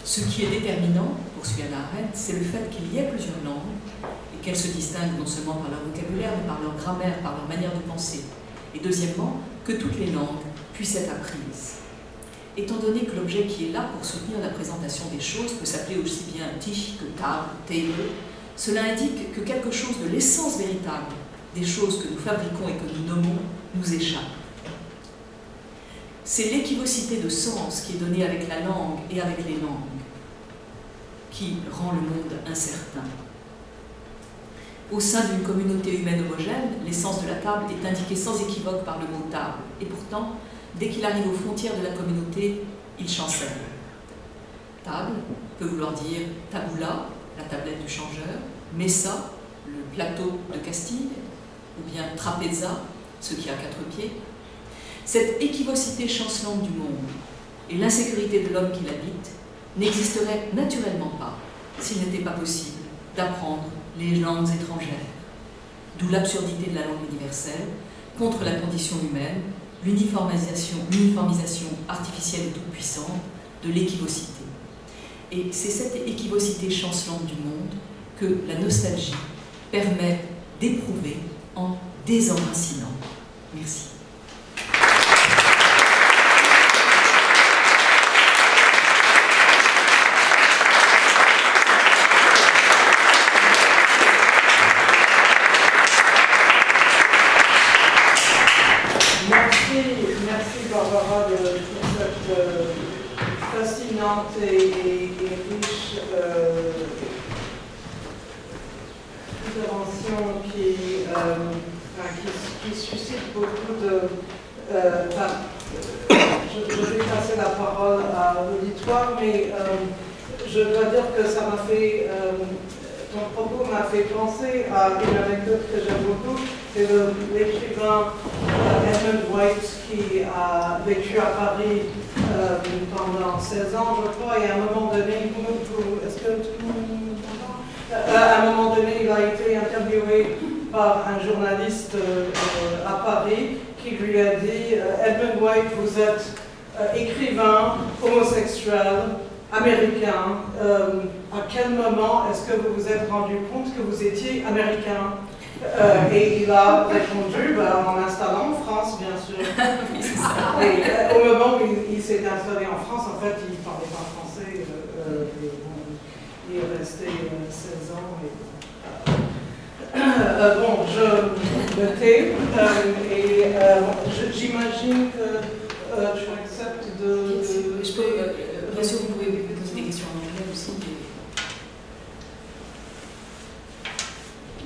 Ce qui est déterminant, poursuit Hannah Arendt, c'est le fait qu'il y ait plusieurs langues et qu'elles se distinguent non seulement par leur vocabulaire, mais par leur grammaire, par leur manière de penser. Et deuxièmement, que toutes les langues puissent être apprises. Étant donné que l'objet qui est là pour soutenir la présentation des choses peut s'appeler aussi bien Tisch que table, table, cela indique que quelque chose de l'essence véritable des choses que nous fabriquons et que nous nommons nous échappe. C'est l'équivocité de sens qui est donnée avec la langue et avec les langues qui rend le monde incertain. Au sein d'une communauté humaine homogène, l'essence de la table est indiquée sans équivoque par le mot table. Et pourtant, dès qu'il arrive aux frontières de la communauté, il chancelle. Table peut vouloir dire tabula, la tablette du changeur, mesa, le plateau de Castille, ou bien trapeza, ce qui a 4 pieds. Cette équivocité chancelante du monde et l'insécurité de l'homme qui l'habite n'existeraient naturellement pas s'il n'était pas possible d'apprendre les langues étrangères. D'où l'absurdité de la langue universelle contre la condition humaine, l'uniformisation artificielle et toute puissante de l'équivocité. Et c'est cette équivocité chancelante du monde que la nostalgie permet d'éprouver en désenracinant. Merci. Merci Barbara pour cette fascinante et riche intervention qui suscite beaucoup de... je vais passer la parole à l'auditoire, mais je dois dire que ça m'a fait... ton propos m'a fait penser à une anecdote que j'aime beaucoup. C'est l'écrivain Edmund White qui a vécu à Paris pendant 16 ans, je crois, et à un moment donné, est-ce que tout le monde m'entend? À un moment donné, il a été interviewé par un journaliste à Paris qui lui a dit Edmund White, vous êtes écrivain, homosexuel, américain. À quel moment est-ce que vous vous êtes rendu compte que vous étiez américain? Et il a répondu en m'installant en France, bien sûr. Et au moment où il s'est installé en France, en fait, il ne parlait pas français. Il est resté 16 ans. Bon, je me tais. Et j'imagine que tu acceptes de... Je peux, bien sûr, vous pouvez me poser des questions en anglais aussi.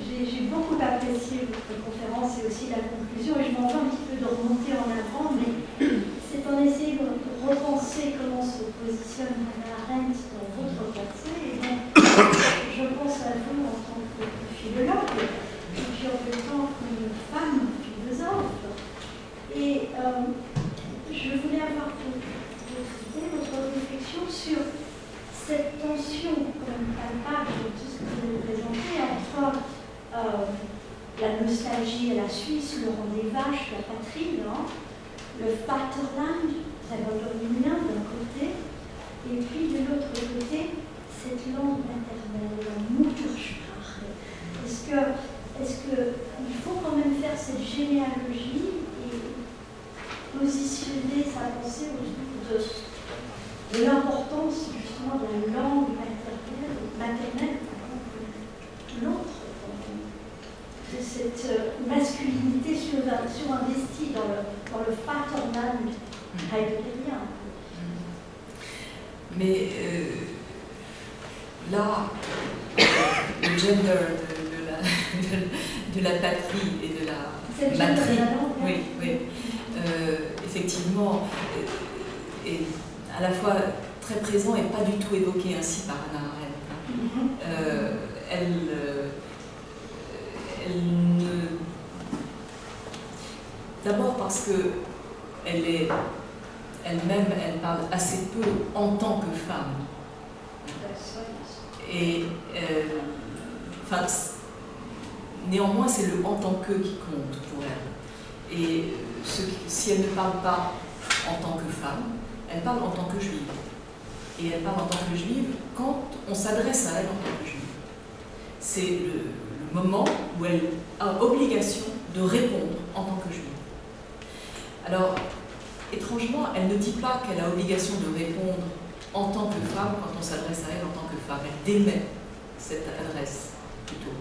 J'ai beaucoup apprécié votre conférence et aussi la conclusion, et je m'en veux un petit peu de remonter en avant, mais c'est en essayant de repenser comment se positionne Hannah Arendt dans votre pensée, et donc je pense à vous en tant que philologue, et puis en même temps qu'une femme philosophe. Et je voulais avoir votre réflexion sur cette tension palpable de tout ce que vous avez présenté entre la nostalgie à la Suisse, le rang des vaches, la patrie, non, le Vaterland, ça va le féminin d'un côté, et puis de l'autre côté, cette langue maternelle, la Muttersprache. Est-ce qu'il faut quand même faire cette généalogie et positionner sa pensée autour de l'importance justement de la langue maternelle pour l'autre, de cette masculinité surinvestie dans le Vaterland heideggerien. Mais là, le gender de la patrie et de la matrie, oui, effectivement, est à la fois très présent et pas du tout évoqué ainsi par Hannah Arendt. D'abord parce que elle-même, elle parle assez peu en tant que femme. Et néanmoins, c'est le en tant que qui compte pour elle. Et si elle ne parle pas en tant que femme, elle parle en tant que juive. Et elle parle en tant que juive quand on s'adresse à elle en tant que juive. C'est le moment où elle a obligation de répondre en tant que juive. Alors, étrangement, elle ne dit pas qu'elle a obligation de répondre en tant que femme quand on s'adresse à elle en tant que femme. Elle démet cette adresse, plutôt.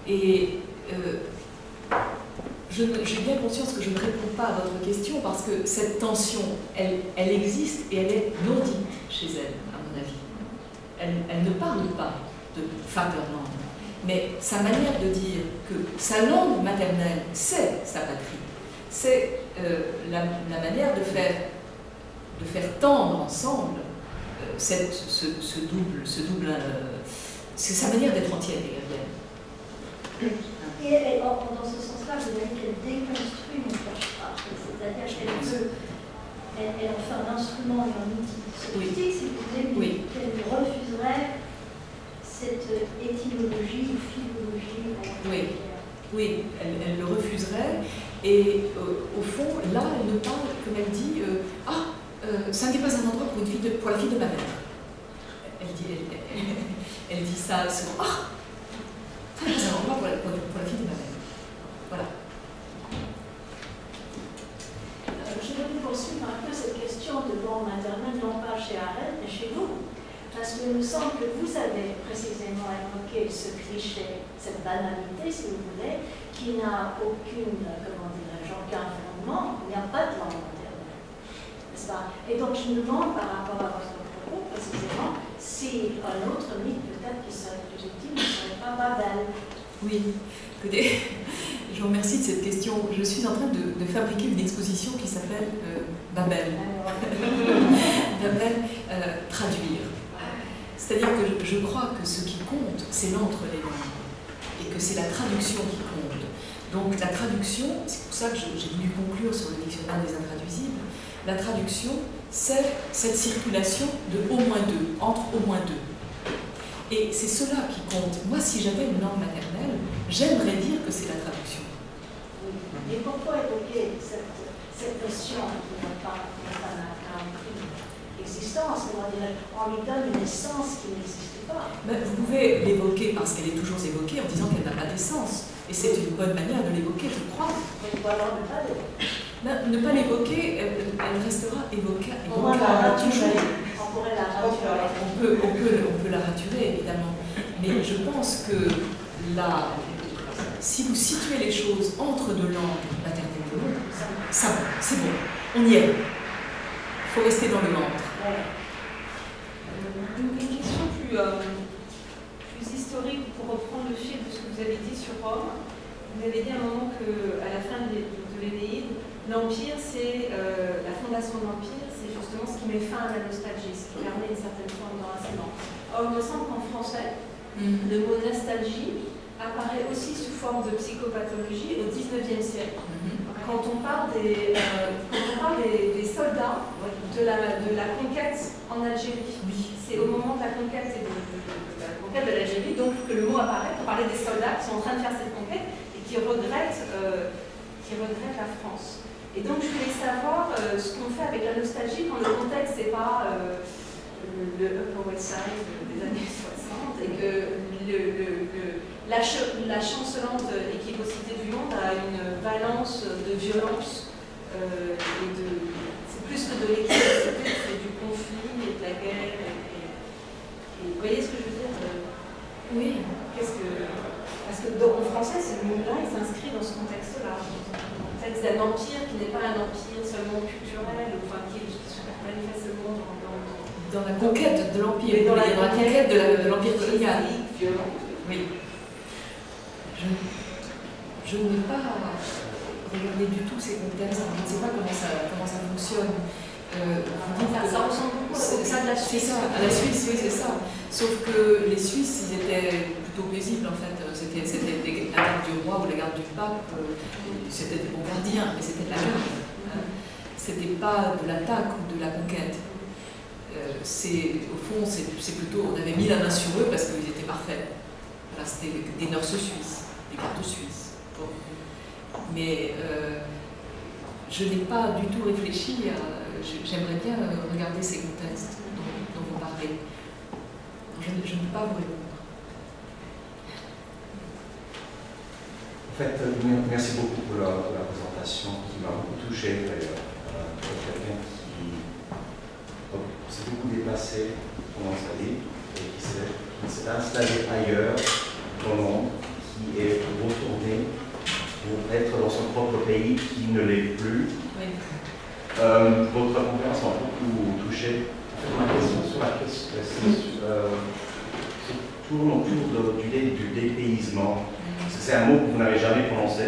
Et j'ai bien conscience que je ne réponds pas à votre question parce que cette tension, elle existe et elle est non dite chez elle, à mon avis. Elle ne parle pas de Vaterland, mais sa manière de dire que sa langue maternelle, c'est sa patrie. C'est la manière de faire tendre ensemble ce double c'est sa manière d'être entière hegelienne. Et dans ce sens-là, vous avez dit qu'elle déconstruit Muttersprache, c'est-à-dire qu'elle en fait un instrument et un outil politique, si vous voulez, qu'elle refuserait cette étymologie ou philologie. Oui, elle le refuserait. Et au fond, là, elle ne parle, comme elle dit, ça n'est pas un endroit pour la fille de ma mère. elle dit ça souvent. Ah, c'est un endroit pour la fille de ma mère. Voilà. Je voulais poursuivre un peu cette question de normes maternelles, non pas chez Arendt, mais chez vous. Parce qu'il me semble que vous avez précisément évoqué ce cliché, cette banalité, si vous voulez, qui n'a aucune, comment dirais-je, aucun fondement. Il n'y a pas de langue maternelle. N'est-ce pas? Et donc je me demande par rapport à votre propos, précisément, si un autre mythe peut-être qui serait plus utile ne serait pas Babel. Oui, écoutez, je vous remercie de cette question. Je suis en train de fabriquer une exposition qui s'appelle Babel. Babel, traduire. C'est-à-dire que je crois que ce qui compte, c'est l'entre les langues, et que c'est la traduction qui compte. Donc la traduction, c'est pour ça que j'ai voulu conclure sur le dictionnaire des intraduisibles, la traduction, c'est cette circulation de au moins deux, entre au moins deux. Et c'est cela qui compte. Moi, si j'avais une langue maternelle, j'aimerais dire que c'est la traduction. Oui. Et pourquoi évoquer cette notion qui n'a pas existence, on lui donne une essence qui n'existe pas. Mais vous pouvez l'évoquer parce qu'elle est toujours évoquée en disant qu'elle n'a pas d'essence. Et c'est une bonne manière de l'évoquer, je crois. Donc alors ne pas l'évoquer. Ne pas l'évoquer, elle restera évoquée. On pourrait la raturer. On pourrait la raturer. On peut la raturer, évidemment. Mais je pense que si vous situez les choses entre deux langues maternelles de l'autre, ça va, c'est bon, on y est. Il faut rester dans le ventre. Une question plus historique pour reprendre le fil de ce que vous avez dit sur Rome. Vous avez dit à un moment qu'à la fin de l'Énéide, l'Empire, c'est la fondation de l'Empire, c'est justement ce qui met fin à la nostalgie, ce qui permet une certaine forme d'enracinement. Or, il me semble qu'en français, le mot nostalgie apparaît aussi sous forme de psychopathologie au XIXe siècle. Quand on parle des soldats de la conquête en Algérie, c'est au moment de la conquête de l'Algérie donc que le mot apparaît pour parler des soldats qui sont en train de faire cette conquête et qui regrettent la France. Et donc je voulais savoir ce qu'on fait avec la nostalgie quand le contexte n'est pas le Upper West Side des années 60 et que la chancelante équivocité du monde a une balance de violence c'est plus que de l'équivocité, c'est du conflit et de la guerre. Et vous voyez ce que je veux dire? Oui. Parce que en français, ce mot-là, il s'inscrit dans ce contexte-là. En fait, c'est un empire qui n'est pas un empire seulement culturel, enfin qui se manifeste seulement dans la conquête de l'Empire, dans la conquête de l'Empire colonial. Oui. Je n'ai pas regardé du tout ces contextes, je ne sais pas comment ça fonctionne. Ça ressemble beaucoup à la Suisse. À la Suisse, oui, c'est ça. Sauf que les Suisses, ils étaient plutôt paisibles en fait. C'était la garde du roi ou la garde du pape, c'était des bons gardiens, mais c'était de la garde. C'était pas de l'attaque ou de la conquête. Au fond, c'est plutôt, on avait mis la main sur eux parce qu'ils étaient parfaits. Voilà, c'était des nurses suisses, des gardes suisses. Bon. Mais je n'ai pas du tout réfléchi à. J'aimerais bien regarder ces contextes dont vous parlez. Je ne peux pas vous répondre. En fait, merci beaucoup pour la présentation qui m'a beaucoup touché d'ailleurs. Quelqu'un qui s'est beaucoup déplacé pendant sa vie et qui s'est installé ailleurs dans le monde, qui est retourné pour être dans son propre pays qui ne l'est plus. Oui. Votre conférence m'a beaucoup touché. Ma question sur la question tourne autour du dépaysement. C'est un mot que vous n'avez jamais prononcé.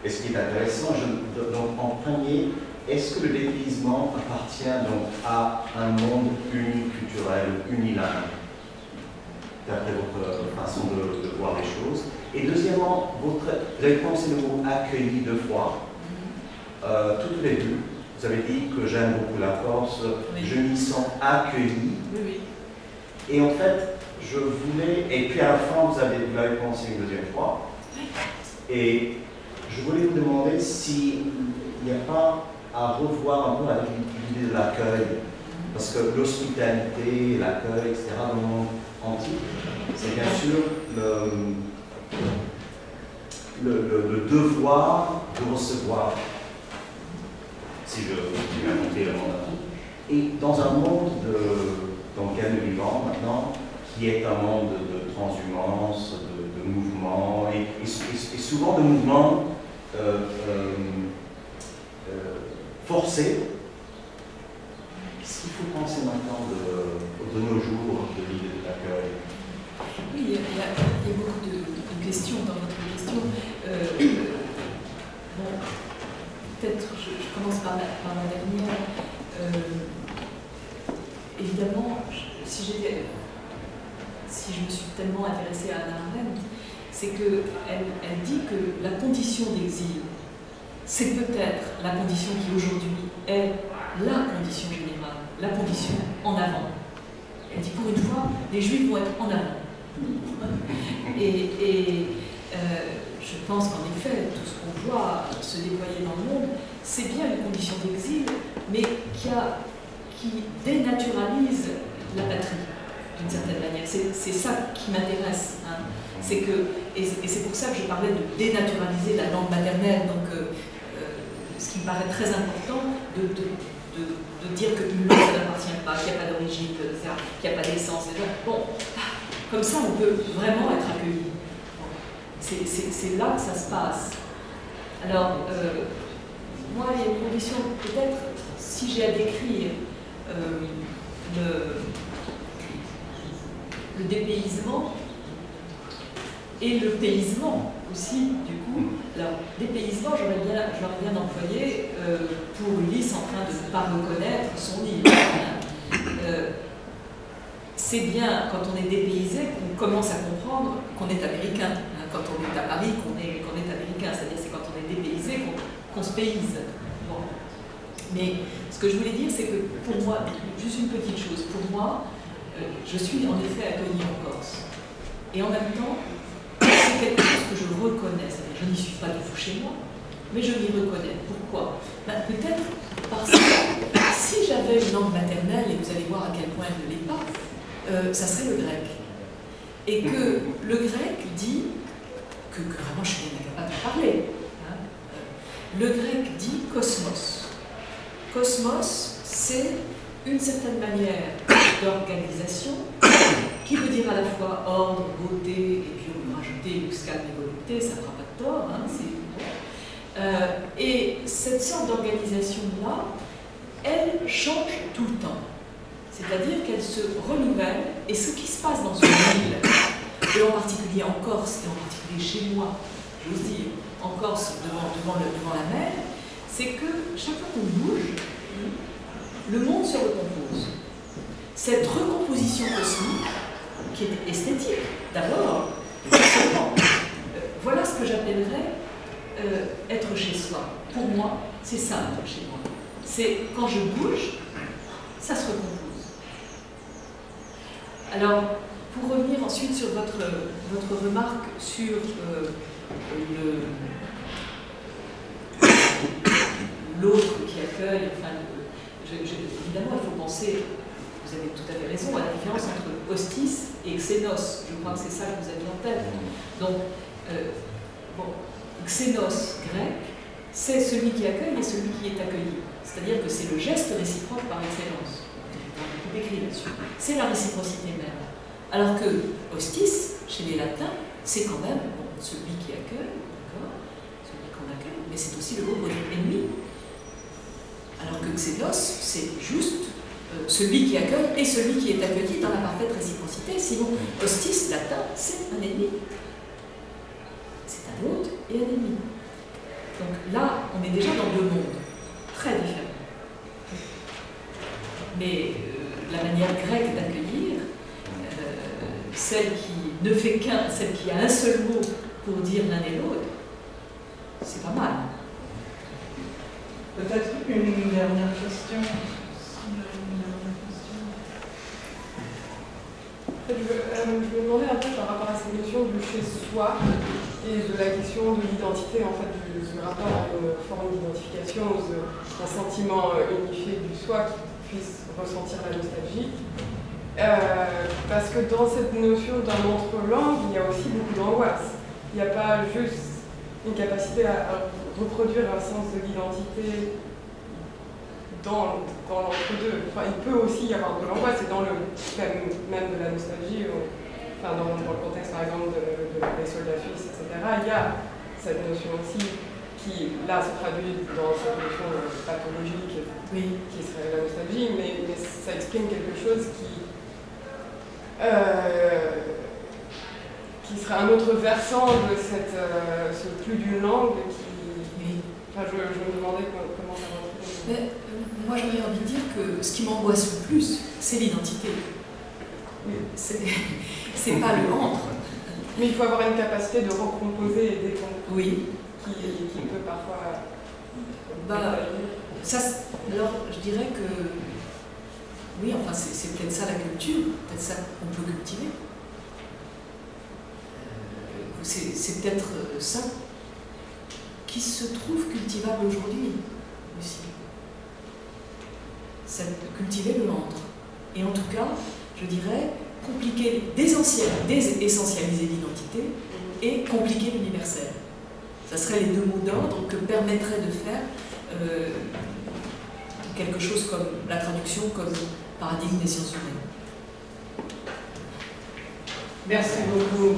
Et ce qui est intéressant, donc en premier, est-ce que le dépaysement appartient donc à un monde uniculturel, unilingue, d'après votre façon de voir les choses? Et deuxièmement, vous avez prononcé le mot accueilli deux fois, tout au début. Vous avez dit que j'aime beaucoup la Corse, oui. Je m'y sens accueilli. Oui, oui. Et en fait, je voulais, et puis à la fin, vous l'avez prononcé une deuxième fois. Oui. Et je voulais vous demander s'il n'y a pas à revoir un peu avec l'idée de l'accueil. Parce que l'hospitalité, l'accueil, etc., dans le monde antique, c'est bien sûr le devoir de recevoir, si je vais raconter le monde antique. Et dans un monde dans lequel nous vivons maintenant, qui est un monde de transhumance, de mouvements, et souvent de mouvements forcés. Qu'est-ce qu'il faut penser maintenant de nos jours de l'idée de l'accueil? Oui, il y a beaucoup de questions dans votre question. Bon, peut-être je commence par la dernière. Évidemment, si je me suis tellement intéressée à Hannah Arendt, c'est qu'elle dit que la condition d'exil, c'est peut-être la condition qui aujourd'hui est la condition générale, la condition en avant. Elle dit pour une fois, les Juifs vont être en avant. Et je pense qu'en effet, tout ce qu'on voit se déployer dans le monde, c'est bien une condition d'exil, mais qui dénaturalise la patrie, d'une certaine manière. C'est ça qui m'intéresse. Hein. C'est que, et c'est pour ça que je parlais de dénaturaliser la langue maternelle. Donc, ce qui me paraît très important, de dire qu'une langue, ça n'appartient pas, qu'il n'y a pas d'origine, qu'il n'y a pas d'essence. Bon, comme ça, on peut vraiment être accueilli. Bon. C'est là que ça se passe. Alors, moi, il y a une condition, peut-être, si j'ai à décrire le dépaysement et le paysement aussi, du coup. Alors, dépaysement, j'aurais bien employé pour Ulysse en train de ne pas reconnaître son île. C'est bien quand on est dépaysé qu'on commence à comprendre qu'on est américain. Hein, quand on est à Paris, qu'on est américain. C'est-à-dire c'est quand on est dépaysé qu'on se payse. Bon. Mais ce que je voulais dire, c'est que pour moi, juste une petite chose, pour moi, je suis en effet accueillie en Corse. Et en même temps, c'est quelque chose que je reconnais. C'est-à-dire, je n'y suis pas du tout chez moi, mais je m'y reconnais. Pourquoi? Peut-être parce que si j'avais une langue maternelle, et vous allez voir à quel point elle ne l'est pas, ça serait le grec. Et que le grec dit, que vraiment je suis incapable de parler, hein, le grec dit cosmos. Cosmos, c'est une certaine manière d'organisation qui veut dire à la fois ordre, beauté, et puis on peut rajouter luxcalme et volupté, ça ne fera pas de tort, hein, et cette sorte d'organisation-là, elle change tout le temps. C'est-à-dire qu'elle se renouvelle, et ce qui se passe dans une ville, et en particulier en Corse, et en particulier chez moi, j'ose dire, en Corse, devant la mer, c'est que chaque fois qu'on bouge, le monde se recompose. Cette recomposition cosmique, qui est esthétique, d'abord, voilà ce que j'appellerais être chez soi. Pour moi, c'est ça, être chez moi. C'est quand je bouge, ça se recompose. Alors, pour revenir ensuite sur votre remarque sur l'autre qui accueille, enfin, évidemment, il faut penser, vous avez tout à fait raison, à la différence entre hostis et xénos. Je crois que c'est ça que vous aviez en tête. Donc, xénos grec, c'est celui qui accueille et celui qui est accueilli. C'est-à-dire que c'est le geste réciproque par excellence. On écrit là-dessus. C'est la réciprocité même. Alors que hostis, chez les latins, c'est quand même celui qui accueille, d'accord, celui qu'on accueille, mais c'est aussi le groupe ennemi. Alors que xénos, c'est juste celui qui accueille et celui qui est accueilli dans la parfaite réciprocité. Sinon, hostis, latin, c'est un ennemi. C'est un hôte et un ennemi. Donc là, on est déjà dans deux mondes très différents. Mais la manière grecque d'accueillir, celle qui ne fait qu'un, celle qui a un seul mot pour dire l'un et l'autre, c'est pas mal. Peut-être une dernière question. Je me demandais un peu par rapport à cette notion de chez soi et de la question de l'identité, en fait, du rapport à une forme d'identification, un sentiment unifié du soi qui puissent ressentir la nostalgie. Parce que dans cette notion d'un entre-langue, il y a aussi beaucoup d'angoisse. Il n'y a pas juste une capacité à reproduire un sens de l'identité dans l'entre-deux. Enfin, il peut aussi y avoir de l'angoisse, et dans le thème même de la nostalgie, enfin, dans le contexte par exemple des soldats suisses, etc., il y a cette notion aussi qui, là, se traduit dans cette notion pathologique qui serait la nostalgie, mais ça exprime quelque chose qui serait un autre versant de ce plus d'une langue qui... Enfin, je me demandais comment ça rentrait. Moi, j'aurais envie de dire que ce qui m'angoisse le plus, c'est l'identité. C'est pas le entre. Mais il faut avoir une capacité de recomposer et décomposer. Oui. Qui peut parfois... Alors, je dirais que... Oui, enfin, c'est peut-être ça la culture, peut-être ça qu'on peut cultiver. C'est peut-être ça qui se trouve cultivable aujourd'hui aussi. Cultiver le entre. Et en tout cas, je dirais, désessentialiser l'identité et compliquer l'universel. Ça serait les deux mots d'ordre que permettrait de faire quelque chose comme la traduction comme paradigme des sciences humaines. Merci beaucoup.